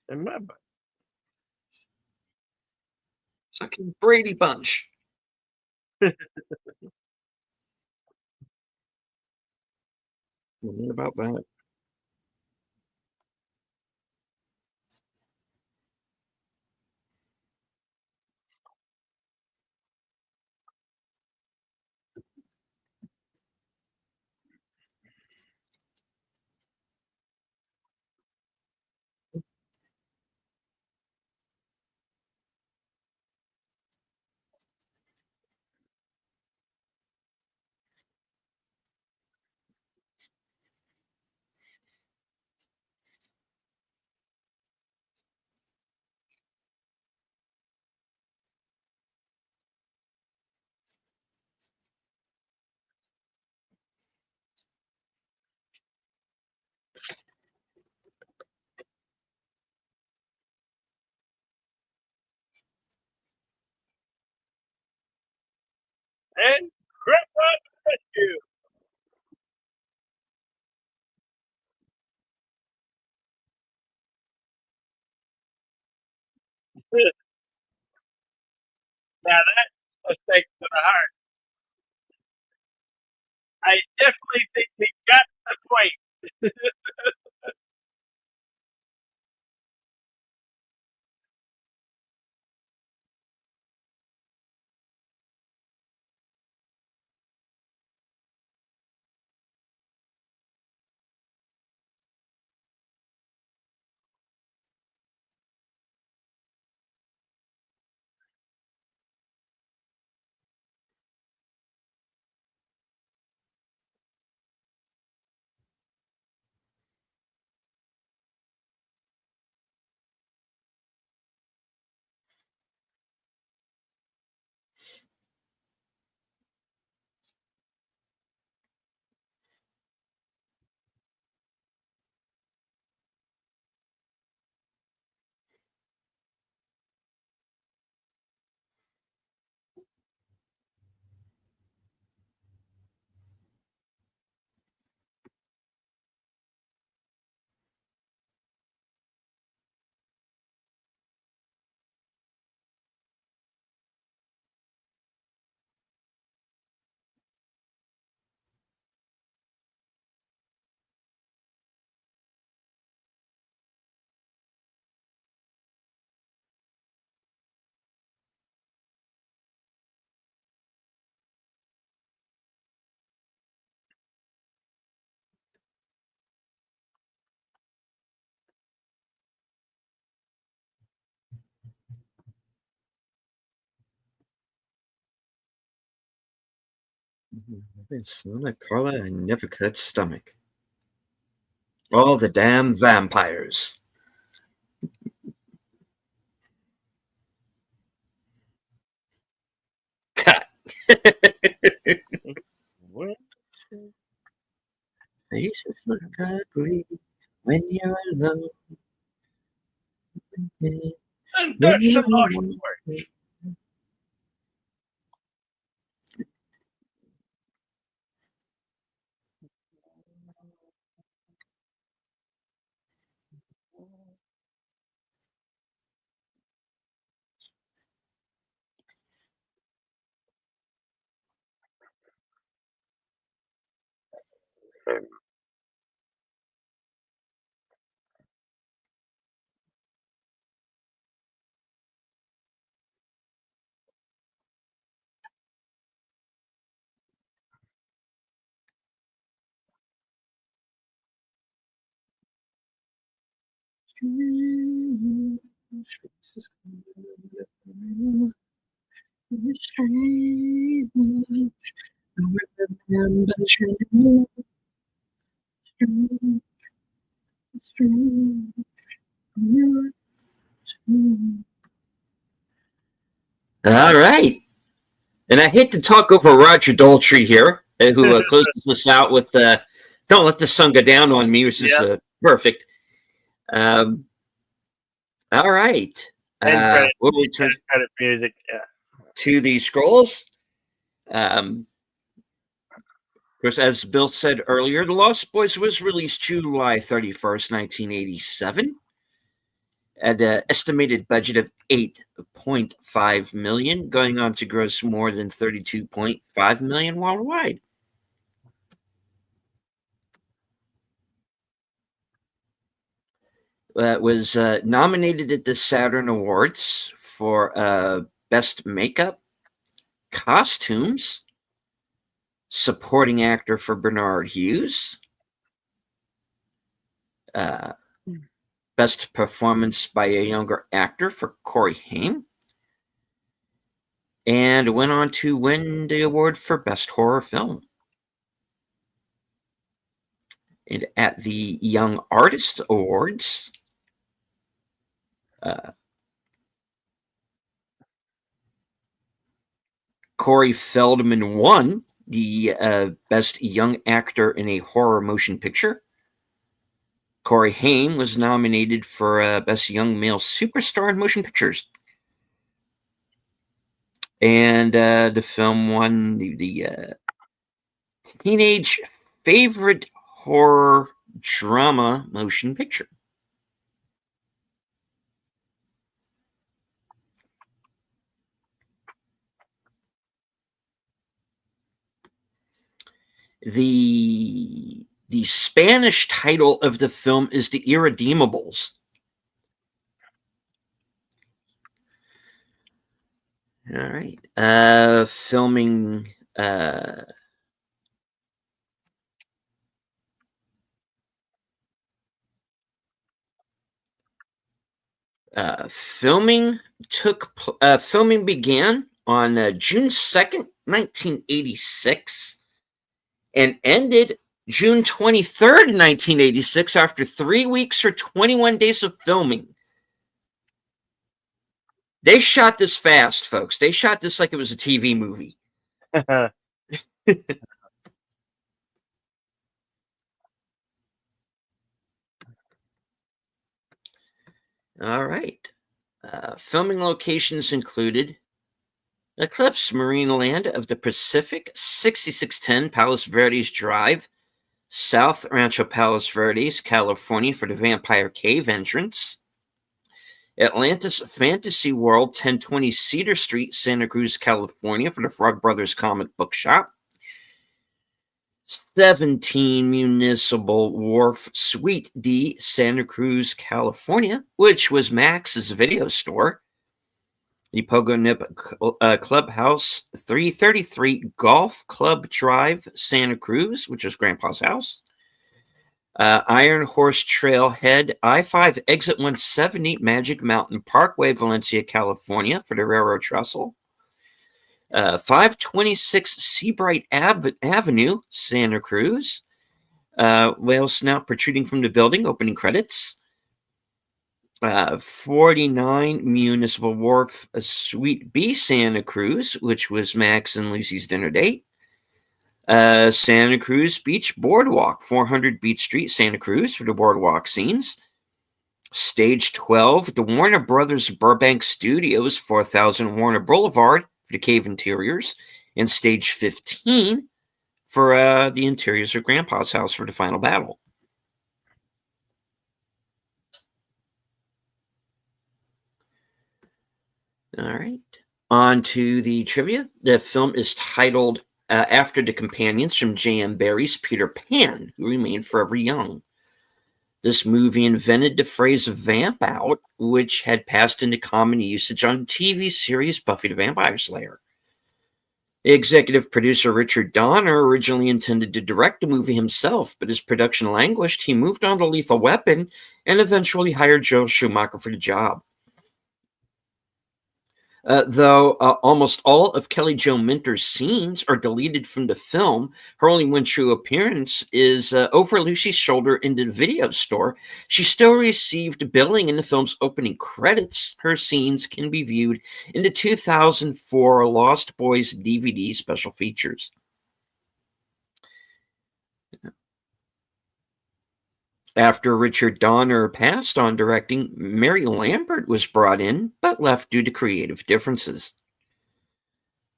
in my book. Fucking Brady Bunch. What about that? And Crap Rescue. Now that's a stake to the heart. I definitely think he got the point. It's not Carla and never cut stomach. All the damn vampires. Cut. What? Faces look ugly when you're alone. And When there's you're some more alone. stories. All right. And I hate to talk over Roger Daltrey here, who closes us out with Don't Let the Sun Go Down on Me, which is Yeah. perfect. All right. And credit, We'll return credit music. Yeah. to the scrolls. Um, course, as Bill said earlier, The Lost Boys was released July 31st, 1987, at an estimated budget of $8.5 million, going on to gross more than $32.5 million worldwide. Was nominated at the Saturn Awards for Best Makeup, Costumes, Supporting Actor for Bernard Hughes, Best Performance by a Younger Actor for Corey Haim, and went on to win the award for Best Horror Film. And at the Young Artist Awards, Corey Feldman won the Best Young Actor in a Horror Motion Picture. Corey Haim was nominated for Best Young Male Superstar in Motion Pictures. And the film won the Teenage Favorite Horror Drama Motion Picture. The Spanish title of the film is The Irredeemables. All right. Filming filming began on June 2nd, 1986, and ended June 23rd, 1986, after 3 weeks or 21 days of filming. They shot this fast, folks. They shot this like it was a TV movie. All right. Filming locations included the Cliffs Marine Land of the Pacific, 6610 Palos Verdes Drive, South Rancho Palos Verdes, California, for the Vampire Cave entrance. Atlantis Fantasy World, 1020 Cedar Street, Santa Cruz, California, for the Frog Brothers Comic Book Shop. 17 Municipal Wharf, Suite D, Santa Cruz, California, which was Max's video store. The Pogo Nip Clubhouse, 333 Golf Club Drive, Santa Cruz, which is Grandpa's house. Iron Horse Trailhead, I-5 Exit 170, Magic Mountain Parkway, Valencia, California, for the Railroad Trestle. 526 Seabright Avenue, Santa Cruz. Whale snout protruding from the building, opening credits. 49 Municipal Wharf, Suite B, Santa Cruz, which was Max and Lucy's dinner date. Santa Cruz Beach Boardwalk, 400 Beach Street, Santa Cruz, for the boardwalk scenes. Stage 12, the Warner Brothers Burbank Studios, 4000 Warner Boulevard, for the cave interiors. And Stage 15 for the interiors of Grandpa's house for the final battle. All right. On to the trivia. The film is titled after the companions from J.M. Barrie's Peter Pan, Who Remained Forever Young. This movie invented the phrase vamp out, which had passed into common usage on the TV series Buffy the Vampire Slayer. Executive producer Richard Donner originally intended to direct the movie himself, but as production languished, he moved on to Lethal Weapon and eventually hired Joel Schumacher for the job. Though almost all of Kelly Jo Minter's scenes are deleted from the film, her only one true appearance is over Lucy's shoulder in the video store. She still received billing in the film's opening credits. Her scenes can be viewed in the 2004 Lost Boys DVD special features. After Richard Donner passed on directing, Mary Lambert was brought in, but left due to creative differences.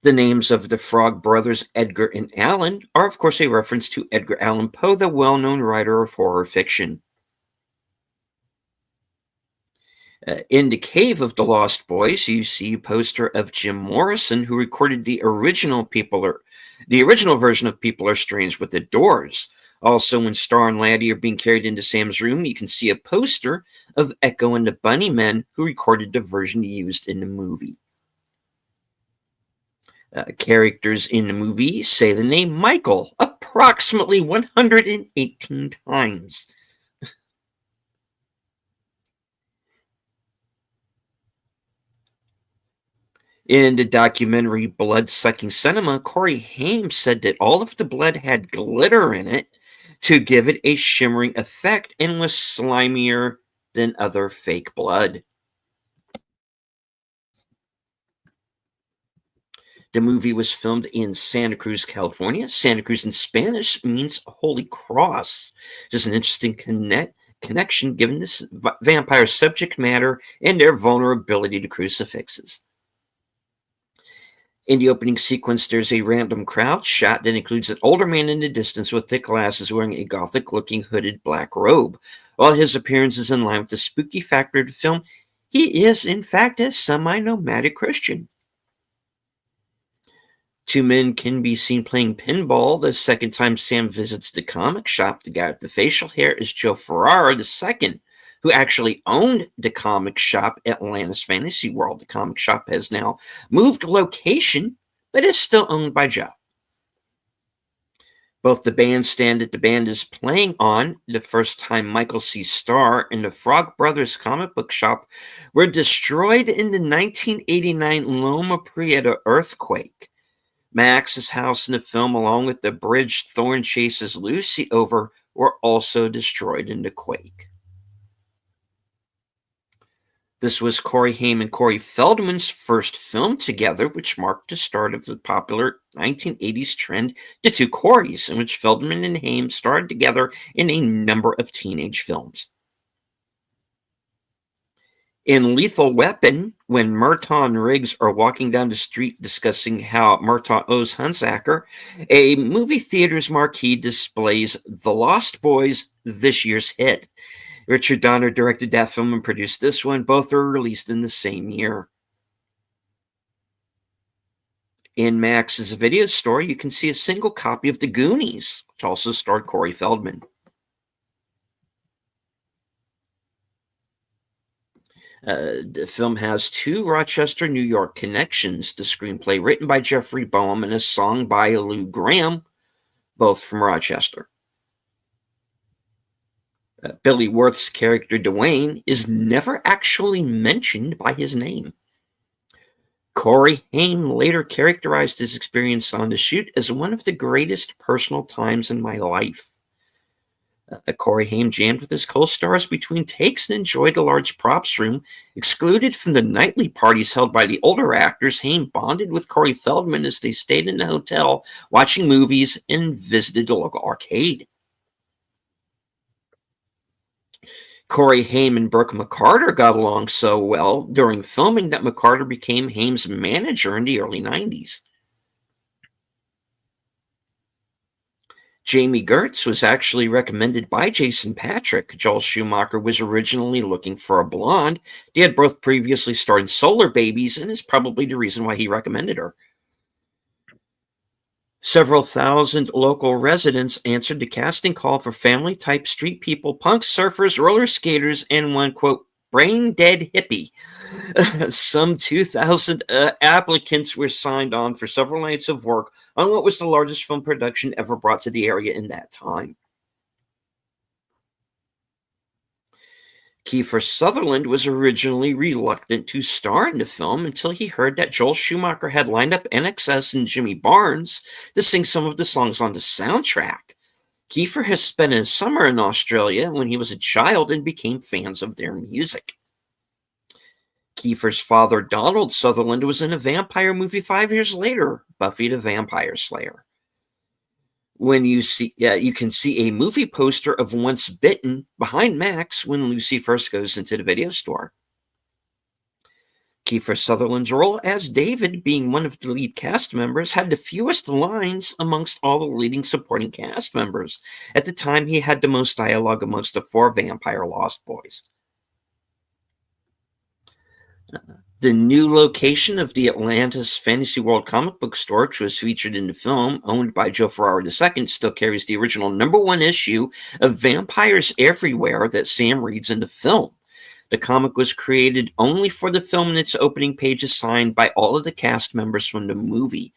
The names of the Frog brothers, Edgar and Allan, are of course a reference to Edgar Allan Poe, the well-known writer of horror fiction. In the Cave of the Lost Boys, you see a poster of Jim Morrison, who recorded the original version of People Are Strange with the Doors. Also, when Star and Laddie are being carried into Sam's room, you can see a poster of Echo and the Bunnymen, who recorded the version used in the movie. Characters in the movie say the name Michael approximately 118 times. In the documentary Blood-Sucking Cinema, Corey Haim said that all of the blood had glitter in it to give it a shimmering effect and was slimier than other fake blood. The movie was filmed in Santa Cruz, California. Santa Cruz in Spanish means Holy Cross. Just an interesting connection given this vampire subject matter and their vulnerability to crucifixes. In the opening sequence, there's a random crowd shot that includes an older man in the distance with thick glasses wearing a gothic-looking hooded black robe. While his appearance is in line with the spooky factor of the film, he is, in fact, a semi-nomadic Christian. Two men can be seen playing pinball the second time Sam visits the comic shop. The guy with the facial hair is Joe Ferrara II, who actually owned the comic shop Atlantis Fantasy World. The comic shop has now moved location, but is still owned by Joe. Both the bandstand that the band is playing on, the first time Michael sees Star, and the Frog Brothers comic book shop were destroyed in the 1989 Loma Prieta earthquake. Max's house in the film, along with the bridge Thorne chases Lucy over, were also destroyed in the quake. This was Corey Haim and Corey Feldman's first film together, which marked the start of the popular 1980s trend, The Two Coreys, in which Feldman and Haim starred together in a number of teenage films. In Lethal Weapon, when Murtaugh and Riggs are walking down the street discussing how Murtaugh owes Hunsaker, a movie theater's marquee displays The Lost Boys, this year's hit. Richard Donner directed that film and produced this one. Both were released in the same year. In Max's video store, you can see a single copy of The Goonies, which also starred Corey Feldman. The film has two Rochester, New York connections. The screenplay written by Jeffrey Boehm and a song by Lou Gramm, both from Rochester. Billy Wirth's character Dwayne is never actually mentioned by his name. Corey Haim later characterized his experience on the shoot as one of the greatest personal times in my life. Corey Haim jammed with his co-stars between takes and enjoyed a large props room. Excluded from the nightly parties held by the older actors, Haim bonded with Corey Feldman as they stayed in the hotel, watching movies and visited the local arcade. Corey Haim and Brooke McCarter got along so well during filming that McCarter became Haim's manager in the early 90s. Jamie Gertz was actually recommended by Jason Patric. Joel Schumacher was originally looking for a blonde. They had both previously starred in Solar Babies, and is probably the reason why he recommended her. Several thousand local residents answered the casting call for family-type street people, punks, surfers, roller skaters, and one, quote, brain-dead hippie. Some 2,000 applicants were signed on for several nights of work on what was the largest film production ever brought to the area in that time. Kiefer Sutherland was originally reluctant to star in the film until he heard that Joel Schumacher had lined up NXS and Jimmy Barnes to sing some of the songs on the soundtrack. Kiefer has spent a summer in Australia when he was a child and became fans of their music. Kiefer's father, Donald Sutherland, was in a vampire movie 5 years later, Buffy the Vampire Slayer. When you can see a movie poster of Once Bitten behind Max when Lucy first goes into the video store. Kiefer Sutherland's role as David, being one of the lead cast members, had the fewest lines amongst all the leading supporting cast members. At the time, he had the most dialogue amongst the 4 vampire Lost Boys. The new location of the Atlantis Fantasy World comic book store, which was featured in the film, owned by Joe Ferrara II, still carries the original #1 issue of Vampires Everywhere that Sam reads in the film. The comic was created only for the film, and its opening page is signed by all of the cast members from the movie.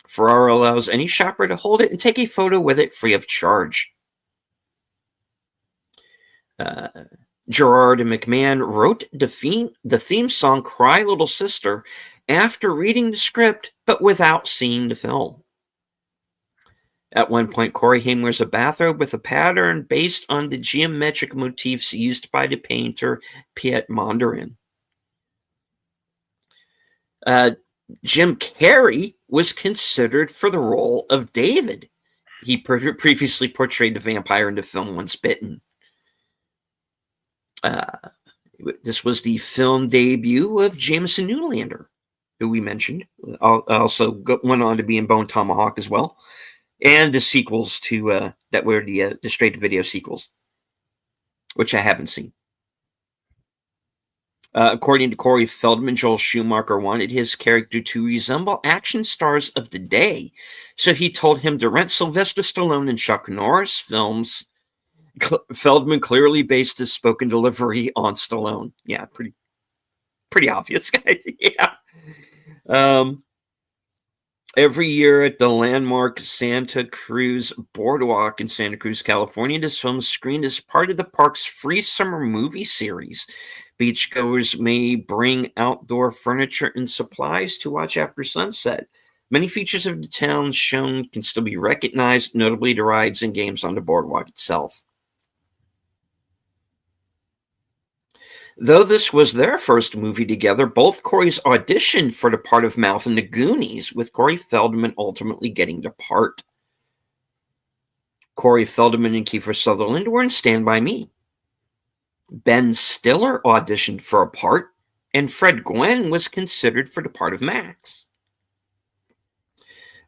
Ferrara allows any shopper to hold it and take a photo with it free of charge. Gerard McMahon wrote the theme song Cry Little Sister after reading the script, but without seeing the film. At one point, Corey Haim wears a bathrobe with a pattern based on the geometric motifs used by the painter Piet Mondrian. Jim Carrey was considered for the role of David. He previously portrayed the vampire in the film Once Bitten. This was the film debut of Jameson Newlander, who we mentioned. Also went on to be in Bone Tomahawk as well, and the sequels to that were the straight-to-video sequels, which I haven't seen. According to Corey Feldman, Joel Schumacher wanted his character to resemble action stars of the day, so he told him to rent Sylvester Stallone and Chuck Norris films. Feldman clearly based his spoken delivery on Stallone. Yeah, pretty obvious, guys. Yeah. Every year at the landmark Santa Cruz Boardwalk in Santa Cruz, California, this film is screened as part of the park's free summer movie series. Beachgoers may bring outdoor furniture and supplies to watch after sunset. Many features of the town shown can still be recognized, notably the rides and games on the boardwalk itself. Though this was their first movie together, both Corys auditioned for the part of Mouth in the Goonies, with Corey Feldman ultimately getting the part. Corey Feldman and Kiefer Sutherland were in Stand By Me. Ben Stiller auditioned for a part, and Fred Gwynne was considered for the part of Max.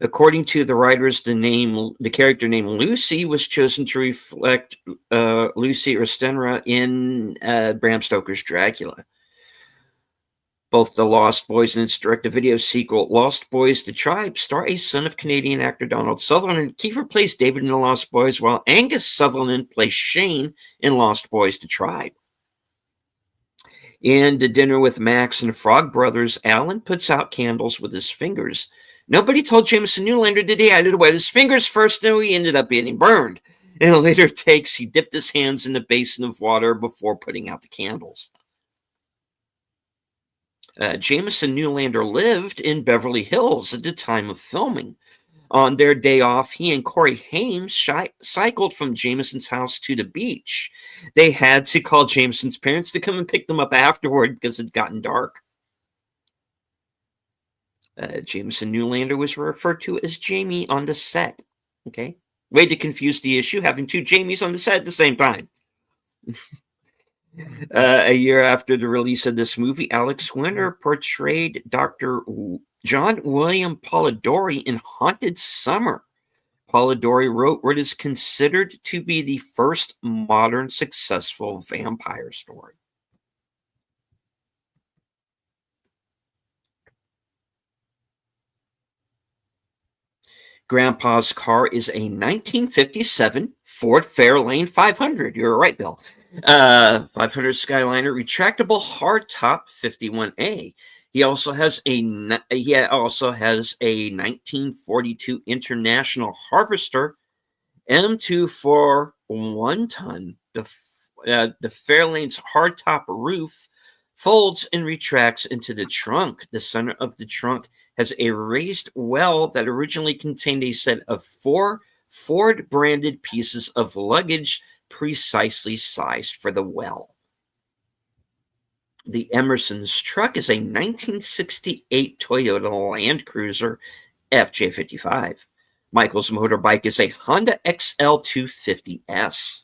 According to the writers, the character named Lucy was chosen to reflect Lucy Ostenra in Bram Stoker's Dracula. Both The Lost Boys and its direct-to-video sequel, Lost Boys: The Tribe, star a son of Canadian actor Donald Sutherland. Kiefer plays David in The Lost Boys, while Angus Sutherland plays Shane in Lost Boys: The Tribe. In The Dinner with Max and the Frog Brothers, Alan puts out candles with his fingers. Nobody told Jameson Newlander that he had to wet his fingers first, though he ended up getting burned. In later takes, he dipped his hands in the basin of water before putting out the candles. Jameson Newlander lived in Beverly Hills at the time of filming. On their day off, he and Corey Haim cycled from Jameson's house to the beach. They had to call Jameson's parents to come and pick them up afterward because it had gotten dark. Jameson Newlander was referred to as Jamie on the set. Okay? Way to confuse the issue, having 2 Jamies on the set at the same time. A year after the release of this movie, Alex Winter portrayed Dr. John William Polidori in Haunted Summer. Polidori wrote what is considered to be the first modern successful vampire story. Grandpa's car is a 1957 Ford Fairlane 500. You're right, Bill. 500 Skyliner retractable hardtop 51A. He also has a 1942 International Harvester M2 for 1 ton. The Fairlane's hardtop roof folds and retracts into the trunk. The center of the trunk has a raised well that originally contained a set of 4 Ford-branded pieces of luggage precisely sized for the well. The Emerson's truck is a 1968 Toyota Land Cruiser FJ55. Michael's motorbike is a Honda XL250S.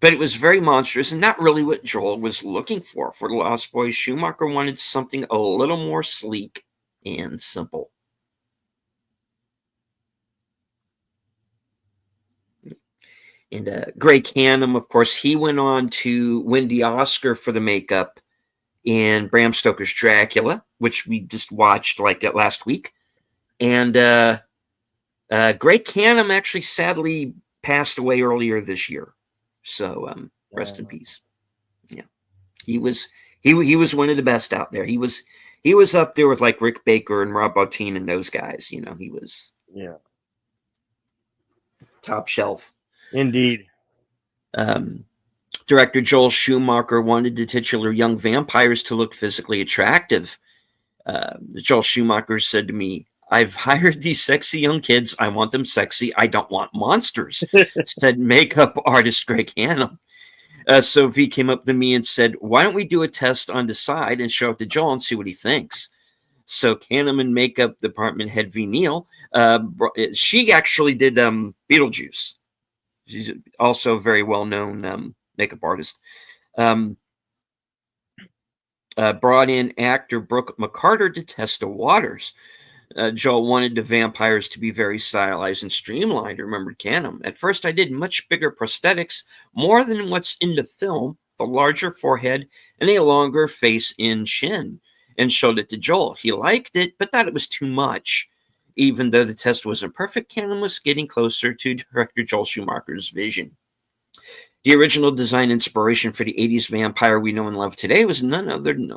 but it was very monstrous and not really what Joel was looking for. For The Lost Boys, Schumacher wanted something a little more sleek and simple. And Greg Cannom, of course, he went on to win the Oscar for the makeup in Bram Stoker's Dracula, which we just watched like last week. And Greg Cannom actually sadly passed away earlier this year. So rest in peace. Yeah, he was one of the best out there. He was up there with like Rick Baker and Rob Bottin and those guys. He was top shelf. Indeed. Director Joel Schumacher wanted the titular young vampires to look physically attractive. Joel Schumacher said to me, "I've hired these sexy young kids. I want them sexy. I don't want monsters," said makeup artist Greg Cannom. So V came up to me and said, "Why don't we do a test on the side and show it to Joel and see what he thinks?" So Cannom and makeup department head V Neal, she actually did Beetlejuice. She's also a very well-known makeup artist. Brought in actor Brooke McCarter to test the waters. Joel wanted the vampires to be very stylized and streamlined, remembered Cannom. "At first, I did much bigger prosthetics, more than what's in the film, the larger forehead and a longer face and chin, and showed it to Joel. He liked it, but thought it was too much." Even though the test wasn't perfect, Cannom was getting closer to director Joel Schumacher's vision. The original design inspiration for the 80s vampire we know and love today was none other than an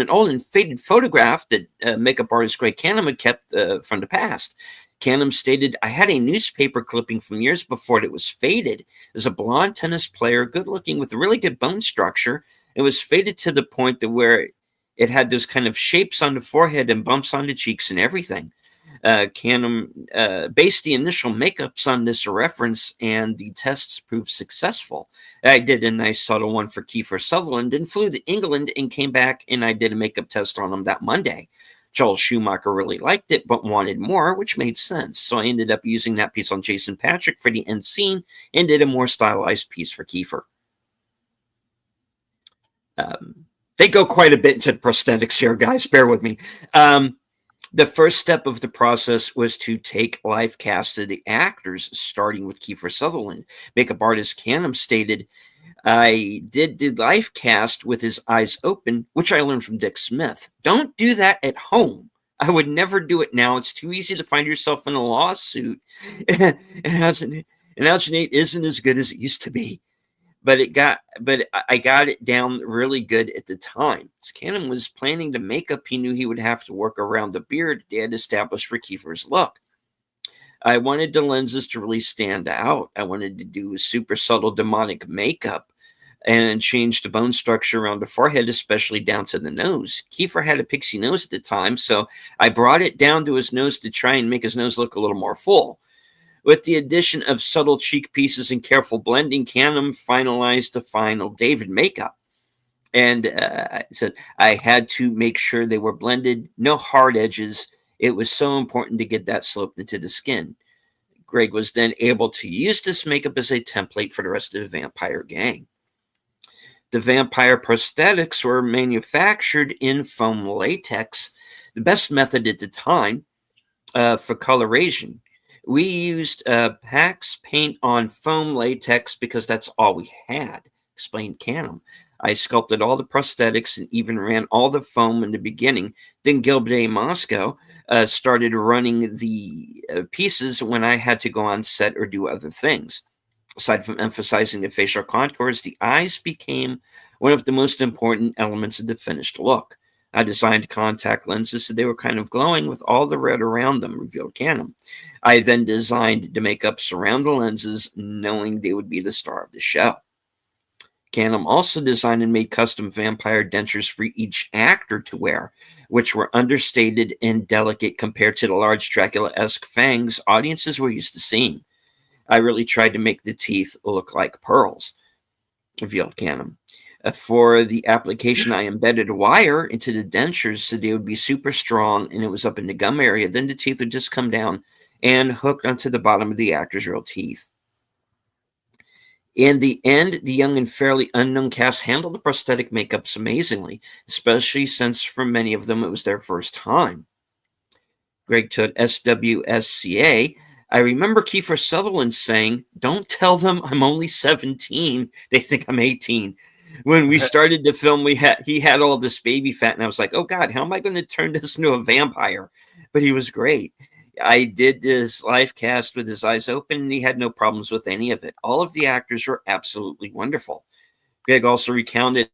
old and faded photograph that makeup artist Greg Cannom had kept from the past. Cannom stated, "I had a newspaper clipping from years before it was faded. As a blonde tennis player, good looking with a really good bone structure, it was faded to the point to where it had those kind of shapes on the forehead and bumps on the cheeks and everything." Cannom based the initial makeups on this reference, and the tests proved successful. I did a nice subtle one for Kiefer Sutherland and flew to England and came back, and I did a makeup test on him that Monday. Joel Schumacher really liked it, but wanted more, which made sense. So I ended up using that piece on Jason Patric for the end scene and did a more stylized piece for Kiefer. They go quite a bit into the prosthetics here, guys. Bear with me. The first step of the process was to take live casts of the actors, starting with Kiefer Sutherland. Makeup artist Cannom stated, "I did the live cast with his eyes open, which I learned from Dick Smith. Don't do that at home. I would never do it now. It's too easy to find yourself in a lawsuit. and Alginate isn't as good as it used to be." But I got it down really good at the time. As Cannom was planning the makeup, he knew he would have to work around the beard they had established for Kiefer's look. I wanted the lenses to really stand out. I wanted to do a super subtle demonic makeup and change the bone structure around the forehead, especially down to the nose. Kiefer had a pixie nose at the time, so I brought it down to his nose to try and make his nose look a little more full. With the addition of subtle cheek pieces and careful blending, Cannom finalized the final David makeup. And said I had to make sure they were blended, no hard edges. It was so important to get that sloped into the skin. Greg was then able to use this makeup as a template for the rest of the vampire gang. The vampire prosthetics were manufactured in foam latex, the best method at the time for coloration. We used PAX paint on foam latex because that's all we had, explained Cannom. I sculpted all the prosthetics and even ran all the foam in the beginning. Then Gilbert A. Moscow started running the pieces when I had to go on set or do other things. Aside from emphasizing the facial contours, the eyes became one of the most important elements of the finished look. I designed contact lenses so they were kind of glowing with all the red around them, revealed Cannom. I then designed the makeups around the lenses, knowing they would be the star of the show. Cannom also designed and made custom vampire dentures for each actor to wear, which were understated and delicate compared to the large Dracula-esque fangs audiences were used to seeing. I really tried to make the teeth look like pearls, revealed Cannom. For the application, I embedded a wire into the dentures so they would be super strong, and it was up in the gum area. Then the teeth would just come down and hooked onto the bottom of the actor's real teeth. In the end, the young and fairly unknown cast handled the prosthetic makeups amazingly, especially since for many of them it was their first time. Greg told SWSCA, I remember Kiefer Sutherland saying, don't tell them I'm only 17. They think I'm 18. When we started the film, he had all this baby fat, and I was like, oh God, how am I going to turn this into a vampire? But he was great. I did this live cast with his eyes open, and he had no problems with any of it. All of the actors were absolutely wonderful. Greg also recounted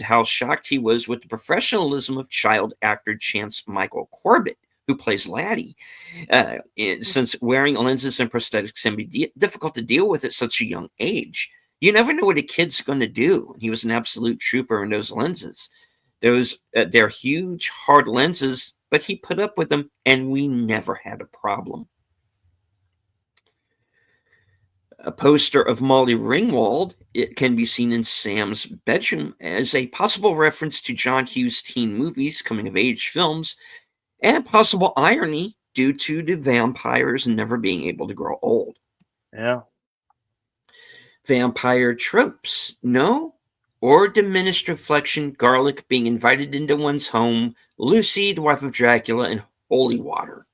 how shocked he was with the professionalism of child actor Chance Michael Corbett, who plays Laddie, since wearing lenses and prosthetics can be difficult to deal with at such a young age. You never know what a kid's going to do. He was an absolute trooper in those lenses. They're huge, hard lenses, but he put up with them, and we never had a problem. A poster of Molly Ringwald, it can be seen in Sam's bedroom as a possible reference to John Hughes' teen movies, coming-of-age films, and possible irony due to the vampires never being able to grow old. Yeah. Vampire tropes, no? Or diminished reflection, Garlic being invited into one's home, Lucy, the wife of Dracula, and Holy Water.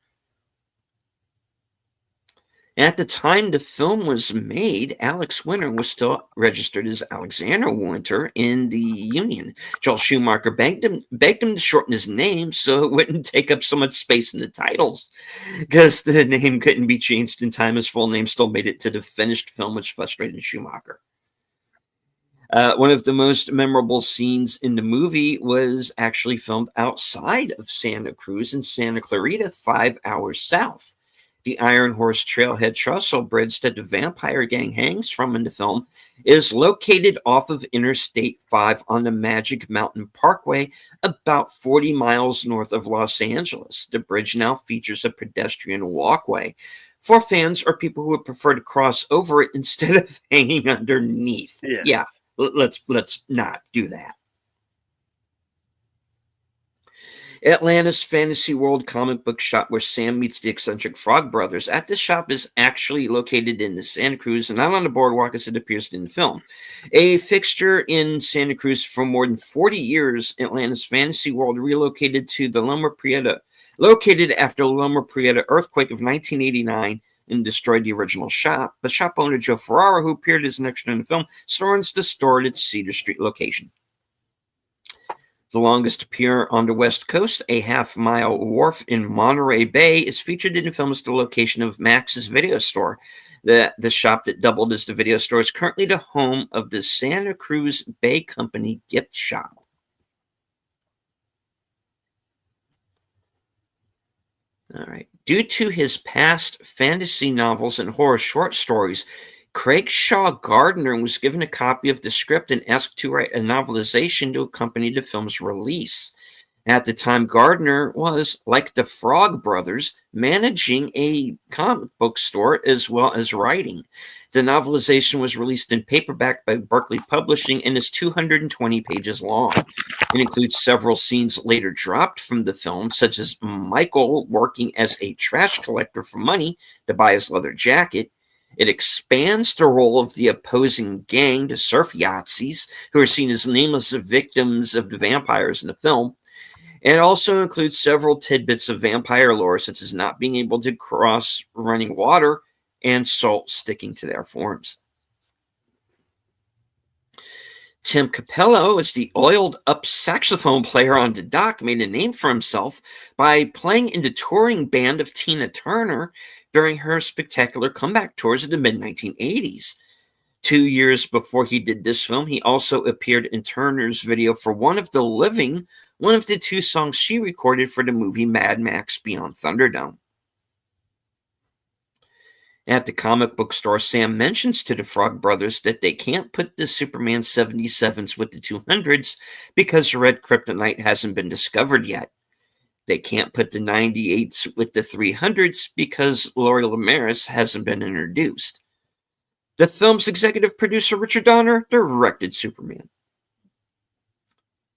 At the time the film was made, Alex Winter was still registered as Alexander Winter in the Union. Joel Schumacher begged him to shorten his name so it wouldn't take up so much space in the titles, because the name couldn't be changed in time. His full name still made it to the finished film, which frustrated Schumacher. One of the most memorable scenes in the movie was actually filmed outside of Santa Cruz in Santa Clarita, 5 hours south. The Iron Horse Trailhead Trestle Bridge that the vampire gang hangs from in the film is located off of Interstate 5 on the Magic Mountain Parkway, about 40 miles north of Los Angeles. The bridge now features a pedestrian walkway for fans or people who would prefer to cross over it instead of hanging underneath. Yeah, let's not do that. Atlanta's Fantasy World comic book shop where Sam meets the eccentric Frog Brothers. At this shop is actually located in the Santa Cruz and not on the boardwalk as it appears in the film. A fixture in Santa Cruz for more than 40 years, Atlanta's Fantasy World relocated to the Loma Prieta, located after the Loma Prieta earthquake of 1989 and destroyed the original shop. The shop owner, Joe Ferrara, who appeared as an extra in the film, storms the store at its Cedar Street location. The longest pier on the West Coast, a half-mile wharf in Monterey Bay, is featured in the film as the location of Max's video store. The shop that doubled as the video store is currently the home of the Santa Cruz Bay Company gift shop. All right. Due to his past fantasy novels and horror short stories, Craig Shaw Gardner was given a copy of the script and asked to write a novelization to accompany the film's release. At the time, Gardner was, like the Frog Brothers, managing a comic book store as well as writing. The novelization was released in paperback by Berkeley Publishing and is 220 pages long. It includes several scenes later dropped from the film, such as Michael working as a trash collector for money to buy his leather jacket. It expands the role of the opposing gang to surf Yahtzees, who are seen as nameless victims of the vampires in the film. And it also includes several tidbits of vampire lore, such as not being able to cross running water and salt sticking to their forms. Tim Capello, as the oiled-up saxophone player on the dock, made a name for himself by playing in the touring band of Tina Turner during her spectacular comeback tours in the mid-1980s. 2 years before he did this film, he also appeared in Turner's video for One of the Living, one of the 2 songs she recorded for the movie Mad Max Beyond Thunderdome. At the comic book store, Sam mentions to the Frog Brothers that they can't put the Superman 77s with the 200s because red kryptonite hasn't been discovered yet. They can't put the 98s with the 300s because Lori Lemaris hasn't been introduced. The film's executive producer, Richard Donner, directed Superman.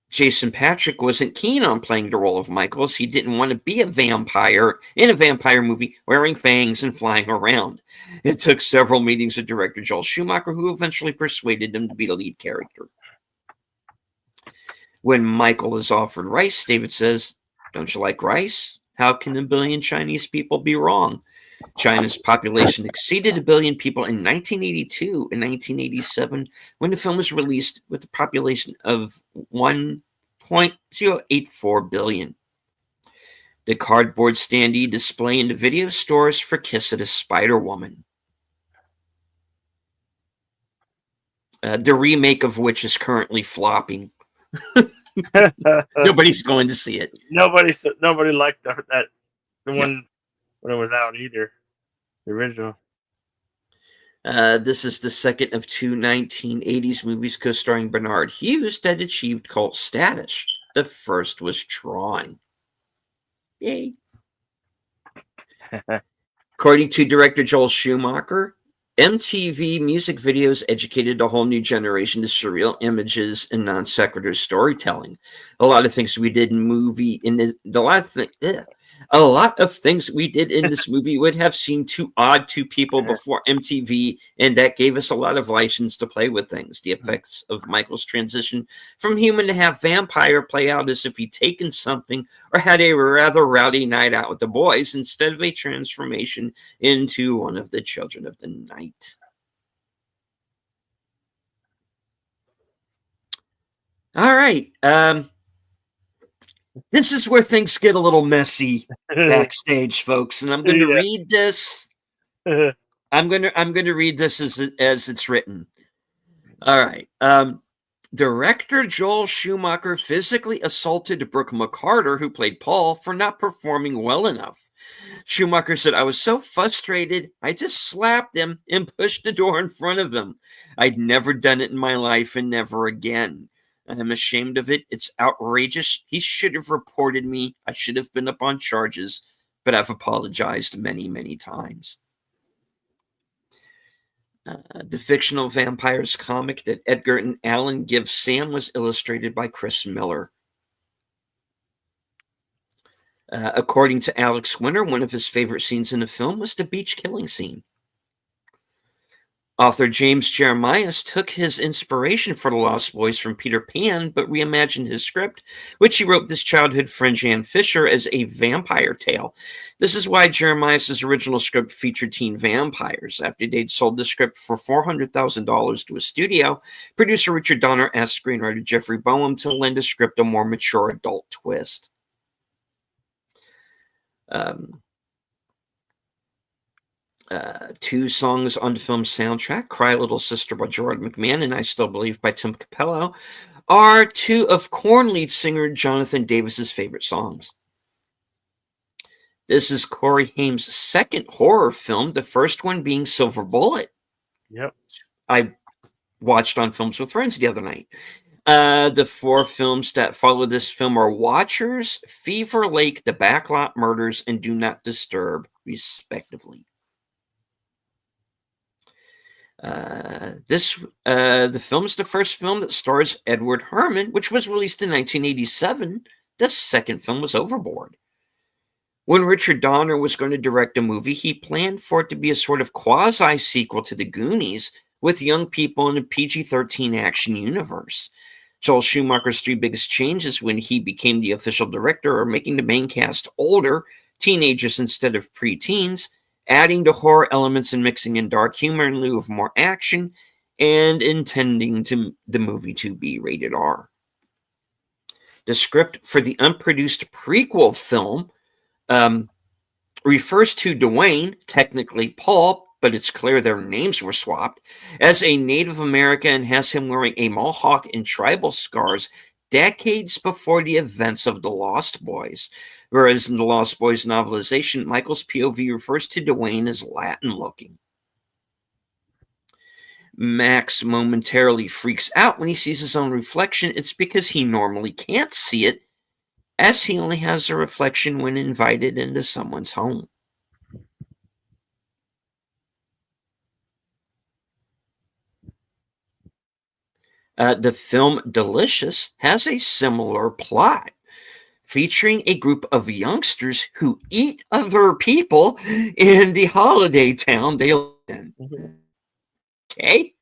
Jason Patric wasn't keen on playing the role of Michaels. He didn't want to be a vampire in a vampire movie wearing fangs and flying around. It took several meetings with director Joel Schumacher, who eventually persuaded him to be the lead character. When Michael is offered rice, David says, "Don't you like rice? How can a billion Chinese people be wrong?" China's population exceeded 1 billion people in 1982 and 1987 when the film was released with a population of 1.084 billion. The cardboard standee display in the video stores for Kiss of the Spider-Woman. The remake of which is currently flopping. Nobody's going to see it. Nobody liked the one when it was out either. The original. This is the second of two 1980s movies co-starring Bernard Hughes that achieved cult status. The first was Tron. Yay. According to director Joel Schumacher, MTV music videos educated a whole new generation to surreal images and non sequitur storytelling. A lot of things we did in a lot of things we did in this movie would have seemed too odd to people before MTV, and that gave us a lot of license to play with things. The effects of Michael's transition from human to half vampire play out as if he'd taken something or had a rather rowdy night out with the boys instead of a transformation into one of the children of the night. All right. This is where things get a little messy backstage, folks, and I'm going to read this. I'm going to read this as it's written. All right. Director Joel Schumacher physically assaulted Brooke McCarter, who played Paul, for not performing well enough. Schumacher said, "I was so frustrated, I just slapped him and pushed the door in front of him. I'd never done it in my life and never again. I'm ashamed of it. It's outrageous. He should have reported me. I should have been up on charges, but I've apologized many, many times." The fictional vampires comic that Edgar and Allan give Sam was illustrated by Chris Miller. According to Alex Winter, one of his favorite scenes in the film was the beach killing scene. Author James Jeremias took his inspiration for The Lost Boys from Peter Pan, but reimagined his script, which he wrote with his childhood friend Jan Fisher, as a vampire tale. This is why Jeremias' original script featured teen vampires. After they'd sold the script for $400,000 to a studio, producer Richard Donner asked screenwriter Jeffrey Boehm to lend the script a more mature adult twist. Two songs on the film's soundtrack, "Cry Little Sister" by Gerard McMahon and "I Still Believe" by Tim Capello, are two of Korn lead singer Jonathan Davis's favorite songs. This is Corey Haim's second horror film, the first one being Silver Bullet. Yep. I watched on Films with Friends the other night. The four films that follow this film are Watchers, Fever Lake, The Backlot Murders, and Do Not Disturb, respectively. The film is the first film that stars Edward Herrmann, which was released in 1987. The second film was Overboard. When Richard Donner was going to direct a movie, he planned for it to be a sort of quasi-sequel to The Goonies, with young people in a PG-13 action universe. Joel Schumacher's three biggest changes when he became the official director are making the main cast older, teenagers instead of preteens, adding to horror elements and mixing in dark humor in lieu of more action, and intending the movie to be rated R. The script for the unproduced prequel film refers to Dwayne, technically Paul, but it's clear their names were swapped, as a Native American and has him wearing a mohawk and tribal scars decades before the events of The Lost Boys. Whereas in the Lost Boys novelization, Michael's POV refers to Dwayne as Latin-looking. Max momentarily freaks out when he sees his own reflection. It's because he normally can't see it, as he only has a reflection when invited into someone's home. The film Delicious has a similar plot, featuring a group of youngsters who eat other people in the holiday town they live in. Mhm. Okay?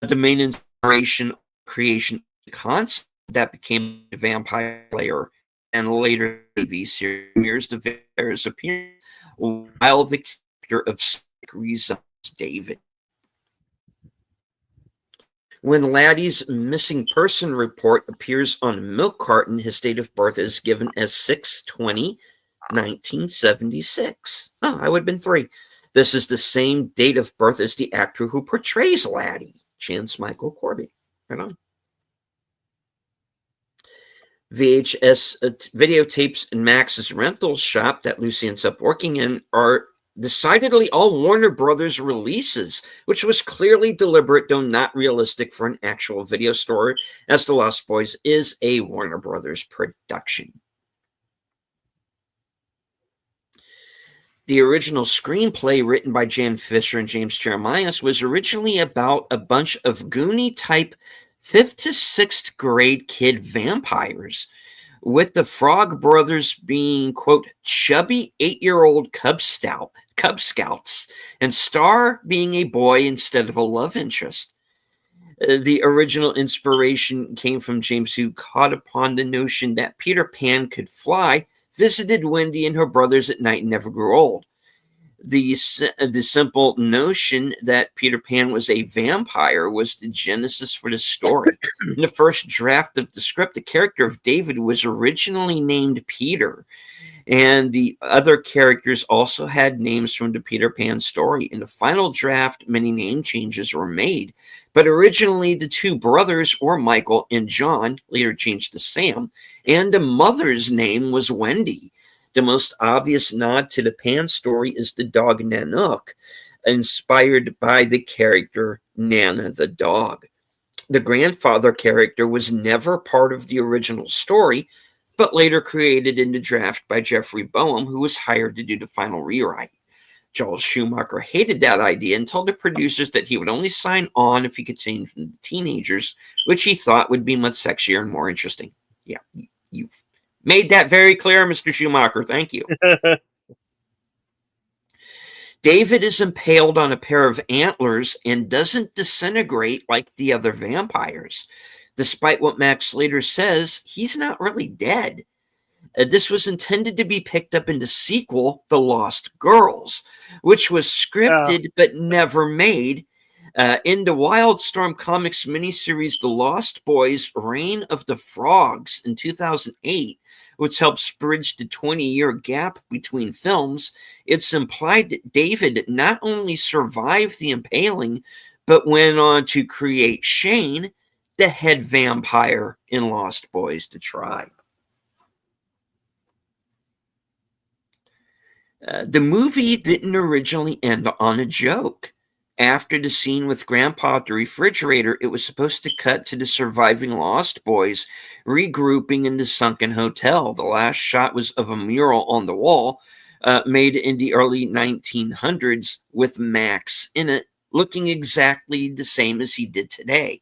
The main inspiration creation of the concept that became the Vampire Slayer and later TV series mirrors the vampire's appearance, while the character of Stick resembles David. When Laddie's missing person report appears on a milk carton, his date of birth is given as 6/20/1976. Oh, I would have been 3. This is the same date of birth as the actor who portrays Laddie, Chance Michael Corby. Right on. VHS videotapes in Max's rental shop that Lucy ends up working in are decidedly all Warner Brothers releases, which was clearly deliberate, though not realistic for an actual video store, as The Lost Boys is a Warner Brothers production. The original screenplay, written by Jan Fisher and James Jeremias, was originally about a bunch of Goonie-type 5th to 6th grade kid vampires, with the Frog Brothers being, quote, chubby 8-year-old Cub Scouts, and Star being a boy instead of a love interest. The original inspiration came from James, who caught upon the notion that Peter Pan could fly, visited Wendy and her brothers at night, and never grew old. The simple notion that Peter Pan was a vampire was the genesis for the story. In the first draft of the script, the character of David was originally named Peter, and the other characters also had names from the Peter Pan story. In the final draft, many name changes were made, but originally the 2 brothers were Michael and John, later changed to Sam, and the mother's name was Wendy. The most obvious nod to the Pan story is the dog Nanook, inspired by the character Nana the dog. The grandfather character was never part of the original story, but later created in the draft by Jeffrey Boehm, who was hired to do the final rewrite. Joel Schumacher hated that idea and told the producers that he would only sign on if he could change from the teenagers, which he thought would be much sexier and more interesting. Yeah, you've made that very clear, Mr. Schumacher. Thank you. David is impaled on a pair of antlers and doesn't disintegrate like the other vampires. Despite what Max later says, he's not really dead. This was intended to be picked up in the sequel, The Lost Girls, which was scripted but never made. In the Wildstorm Comics miniseries, The Lost Boys: Reign of the Frogs in 2008, which helps bridge the 20-year gap between films, it's implied that David not only survived the impaling, but went on to create Shane, the head vampire in Lost Boys: The Tribe. The movie didn't originally end on a joke. After the scene with Grandpa at the refrigerator, it was supposed to cut to the surviving Lost Boys regrouping in the sunken hotel. The last shot was of a mural on the wall made in the early 1900s with Max in it, looking exactly the same as he did today.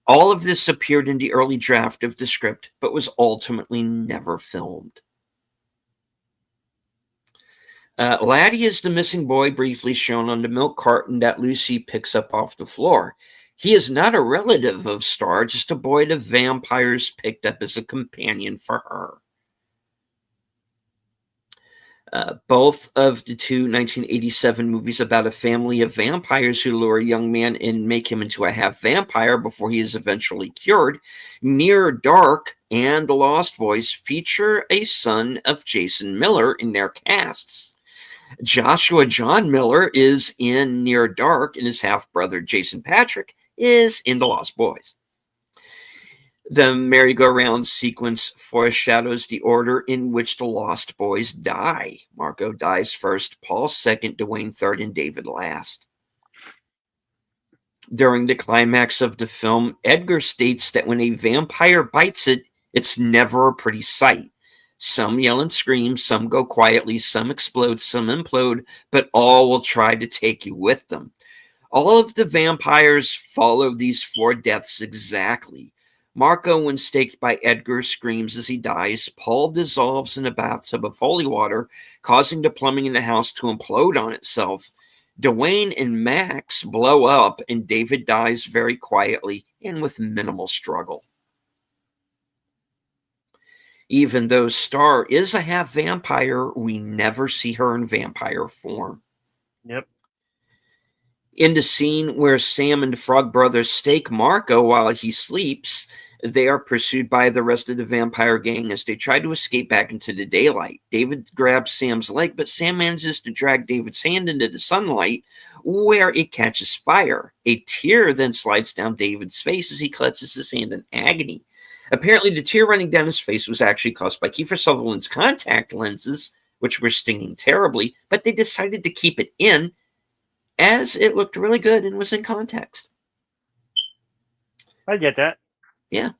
All of this appeared in the early draft of the script, but was ultimately never filmed. Laddie is the missing boy briefly shown on the milk carton that Lucy picks up off the floor. He is not a relative of Star, just a boy the vampires picked up as a companion for her. Both of the 2 1987 movies about a family of vampires who lure a young man and make him into a half-vampire before he is eventually cured, Near Dark and The Lost Boys, feature a son of Jason Miller in their casts. Joshua John Miller is in Near Dark, and his half-brother Jason Patrick is in The Lost Boys. The merry-go-round sequence foreshadows the order in which the Lost Boys die. Marco dies first, Paul second, Dwayne third, and David last. During the climax of the film, Edgar states that when a vampire bites it, it's never a pretty sight. Some yell and scream, some go quietly, some explode, some implode, but all will try to take you with them. All of the vampires follow these 4 deaths exactly. Marco, when staked by Edgar, screams as he dies. Paul dissolves in a bathtub of holy water, causing the plumbing in the house to implode on itself. Dwayne and Max blow up, and David dies very quietly and with minimal struggle. Even though Star is a half vampire, we never see her in vampire form. Yep. In the scene where Sam and the Frog Brothers stake Marco while he sleeps, they are pursued by the rest of the vampire gang as they try to escape back into the daylight. David grabs Sam's leg, but Sam manages to drag David's hand into the sunlight, where it catches fire. A tear then slides down David's face as he clutches his hand in agony. Apparently, the tear running down his face was actually caused by Kiefer Sutherland's contact lenses, which were stinging terribly, but they decided to keep it in as it looked really good and was in context. I get that. Yeah.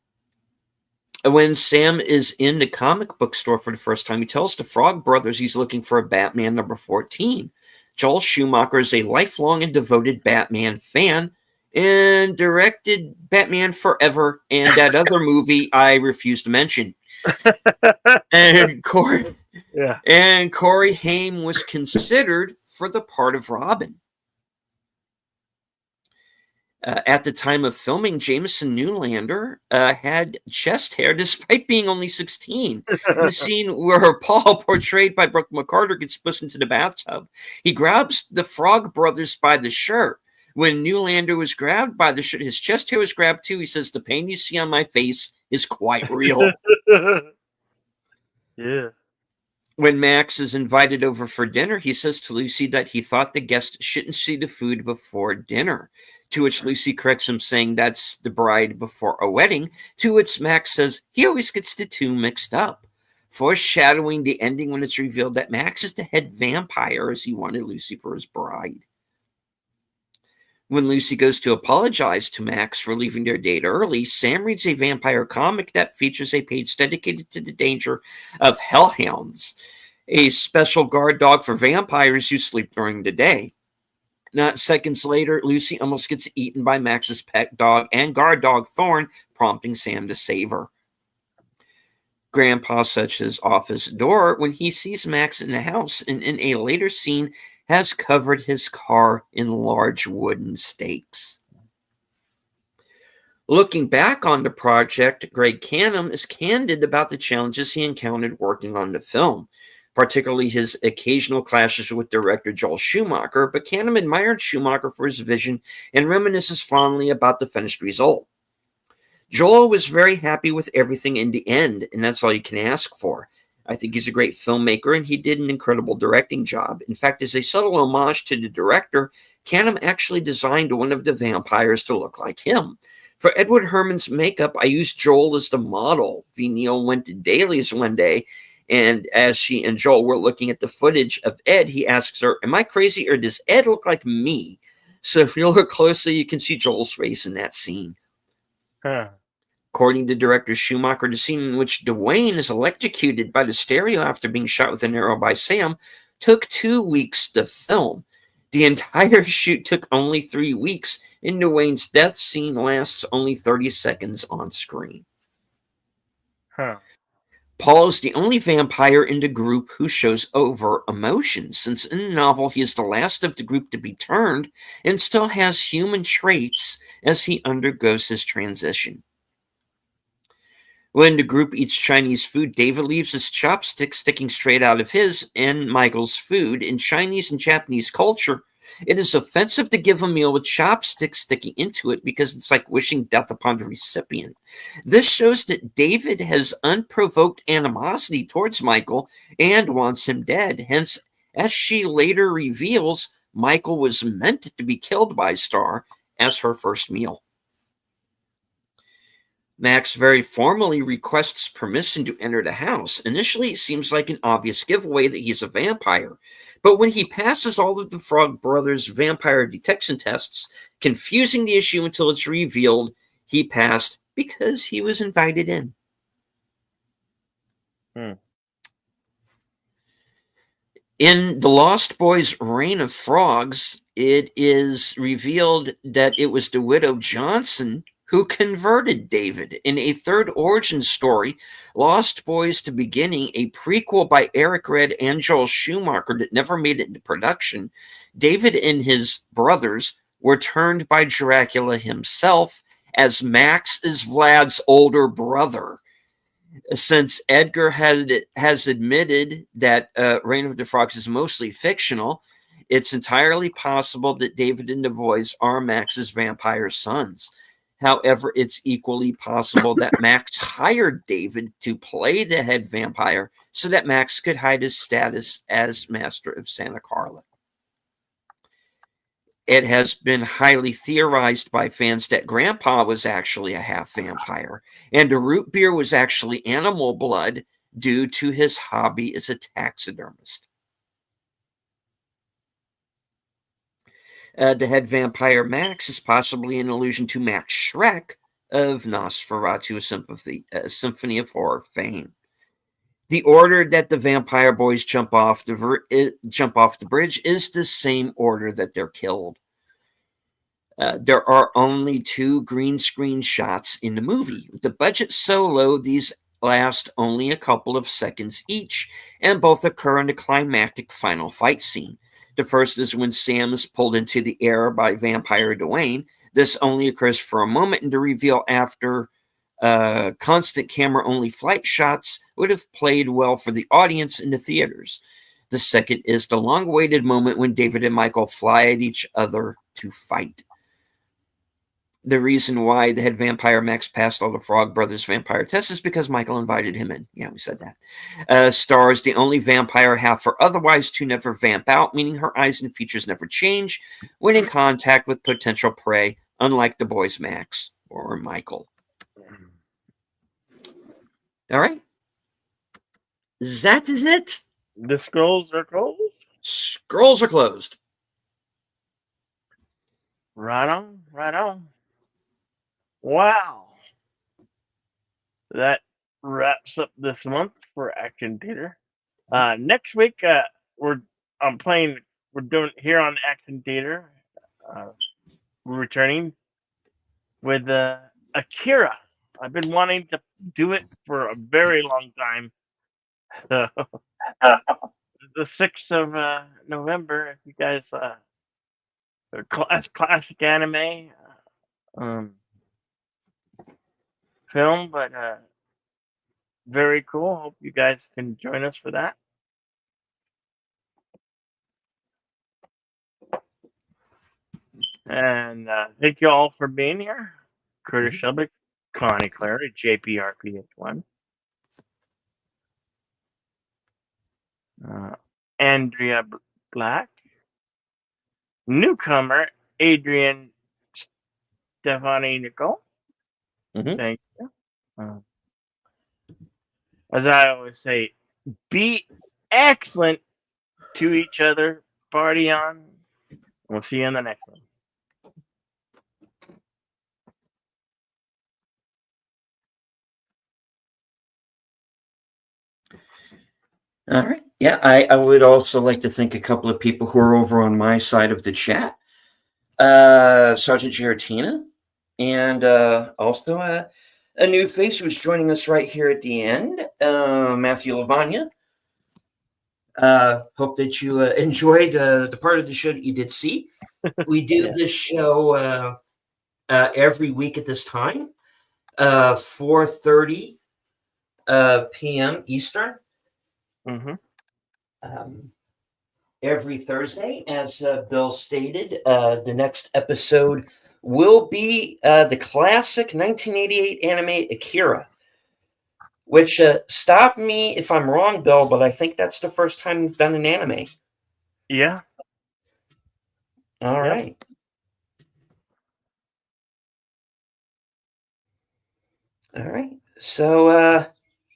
When Sam is in the comic book store for the first time, he tells the Frog Brothers he's looking for a Batman number 14. Joel Schumacher is a lifelong and devoted Batman fan and directed Batman Forever and that other movie I refuse to mention. And Corey Haim was considered for the part of Robin. At the time of filming, Jameson Newlander had chest hair despite being only 16. In the scene where Paul, portrayed by Brooke McCarter, gets pushed into the bathtub, he grabs the Frog Brothers by the shirt. When Newlander was grabbed by the shirt, his chest hair was grabbed too. He says, "The pain you see on my face is quite real." Yeah. When Max is invited over for dinner, he says to Lucy that he thought the guests shouldn't see the food before dinner. To which Lucy corrects him, saying that's the bride before a wedding. To which Max says he always gets the two mixed up, foreshadowing the ending when it's revealed that Max is the head vampire as he wanted Lucy for his bride. When Lucy goes to apologize to Max for leaving their date early, Sam reads a vampire comic that features a page dedicated to the danger of hellhounds, a special guard dog for vampires who sleep during the day. Not seconds later, Lucy almost gets eaten by Max's pet dog and guard dog Thorn, prompting Sam to save her. Grandpa shuts his office door when he sees Max in the house, and in a later scene has covered his car in large wooden stakes. Looking back on the project, Greg Canham is candid about the challenges he encountered working on the film, particularly his occasional clashes with director Joel Schumacher, but Canham admired Schumacher for his vision and reminisces fondly about the finished result. Joel was very happy with everything in the end, and that's all you can ask for. I think he's a great filmmaker, and he did an incredible directing job. In fact, as a subtle homage to the director, Canham actually designed one of the vampires to look like him. For Edward Herrmann's makeup, I used Joel as the model. V. Neal went to Daly's one day, and as she and Joel were looking at the footage of Ed, he asks her, "Am I crazy, or does Ed look like me?" So if you look closely, you can see Joel's face in that scene. Huh. According to director Schumacher, the scene in which Dwayne is electrocuted by the stereo after being shot with an arrow by Sam took 2 weeks to film. The entire shoot took only 3 weeks, and Dwayne's death scene lasts only 30 seconds on screen. Huh. Paul is the only vampire in the group who shows overt emotion, since in the novel he is the last of the group to be turned and still has human traits as he undergoes his transition. When the group eats Chinese food, David leaves his chopsticks sticking straight out of his and Michael's food. In Chinese and Japanese culture, it is offensive to give a meal with chopsticks sticking into it because it's like wishing death upon the recipient. This shows that David has unprovoked animosity towards Michael and wants him dead. Hence, as she later reveals, Michael was meant to be killed by Star as her first meal. Max very formally requests permission to enter the house. Initially, it seems like an obvious giveaway that he's a vampire, but when he passes all of the Frog Brothers' vampire detection tests, confusing the issue until it's revealed he passed because he was invited in. In The Lost Boys' Reign of Frogs, it is revealed that it was the widow Johnson who converted David. In a third origin story, Lost Boys to Beginning, a prequel by Eric Red and Joel Schumacher that never made it into production, David and his brothers were turned by Dracula himself, as Max is Vlad's older brother. Since Edgar has admitted that Reign of the Frogs is mostly fictional, it's entirely possible that David and the boys are Max's vampire sons. However, it's equally possible that Max hired David to play the head vampire so that Max could hide his status as Master of Santa Carla. It has been highly theorized by fans that Grandpa was actually a half vampire, and the root beer was actually animal blood due to his hobby as a taxidermist. The head vampire Max is possibly an allusion to Max Schreck of Nosferatu, a Symphony of Horror fame. The order that the vampire boys jump off the bridge is the same order that they're killed. There are only 2 green screen shots in the movie. With the budget so low, these last only a couple of seconds each, and both occur in the climactic final fight scene. The first is when Sam is pulled into the air by vampire Dwayne. This only occurs for a moment, and the reveal after constant camera-only flight shots would have played well for the audience in the theaters. The second is the long-awaited moment when David and Michael fly at each other to fight. The reason why the head vampire Max passed all the Frog Brothers vampire tests is because Michael invited him in. Yeah, we said that. Stars the only vampire half or otherwise to never vamp out, meaning her eyes and features never change when in contact with potential prey, unlike the boys Max or Michael. All right. That is it. The scrolls are closed? Scrolls are closed. Right on, right on. Wow. That wraps up this month for Action Theater. Next week, we're doing here on Action Theater. We're returning with Akira. I've been wanting to do it for a very long time. The 6th of November. If you guys classic anime film, but very cool. Hope you guys can join us for that. And thank you all for being here. Curtis Shelbick, Connie Clary, JPRPH1, Andrea Black, newcomer Adrian Stefani Nicole. Thank you. As I always say, be excellent to each other. Party on. We'll see you in the next one. All right. Yeah, I would also like to thank a couple of people who are over on my side of the chat. Sergeant Giratina, and also a new face who's joining us right here at the end, Matthew Lavagna. Hope that you enjoyed the part of the show that you did see. We do this show every week at this time, 4:30 p.m. Eastern. Every Thursday, as Bill stated, the next episode will be the classic 1988 anime Akira, which stop me if I'm wrong, Bill, but I think that's the first time you've done an anime. Yeah. All right. All right. So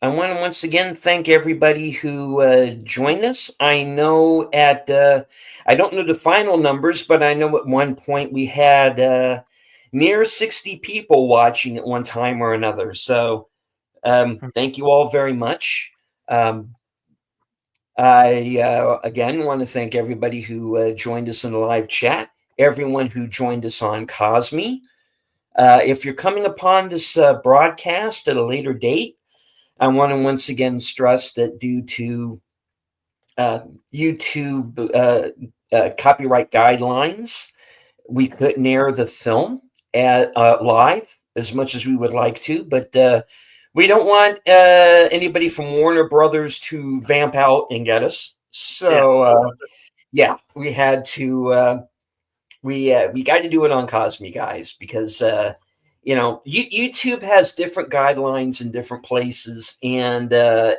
I want to once again thank everybody who joined us. I know I don't know the final numbers, but I know at one point we had near 60 people watching at one time or another. So thank you all very much. I again want to thank everybody who joined us in the live chat, everyone who joined us on Cosme. If you're coming upon this broadcast at a later date, I want to once again stress that due to YouTube copyright guidelines, we couldn't air the film at live as much as we would like to, but we don't want anybody from Warner Brothers to vamp out and get us. So yeah, we had to we got to do it on Cosme, guys, because YouTube has different guidelines in different places, and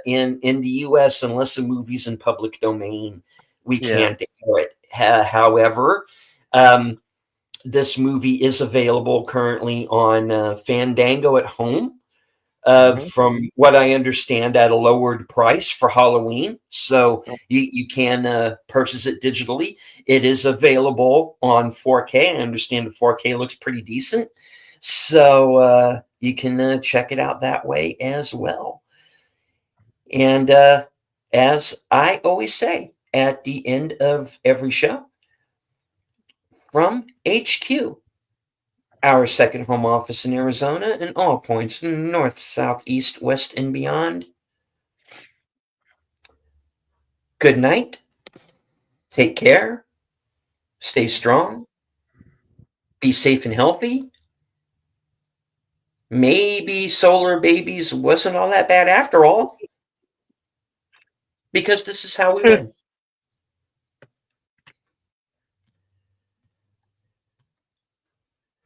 in the U.S., unless the movie's in public domain, we can't air it. However, this movie is available currently on Fandango at home. From what I understand, at a lowered price for Halloween. So you can purchase it digitally. It is available on 4K. I understand the 4K looks pretty decent. So you can check it out that way as well. And as I always say at the end of every show, from HQ, our second home office in Arizona, and all points north, south, east, west, and beyond. Good night. Take care. Stay strong. Be safe and healthy. Maybe solar babies wasn't all that bad after all, because this is how we win.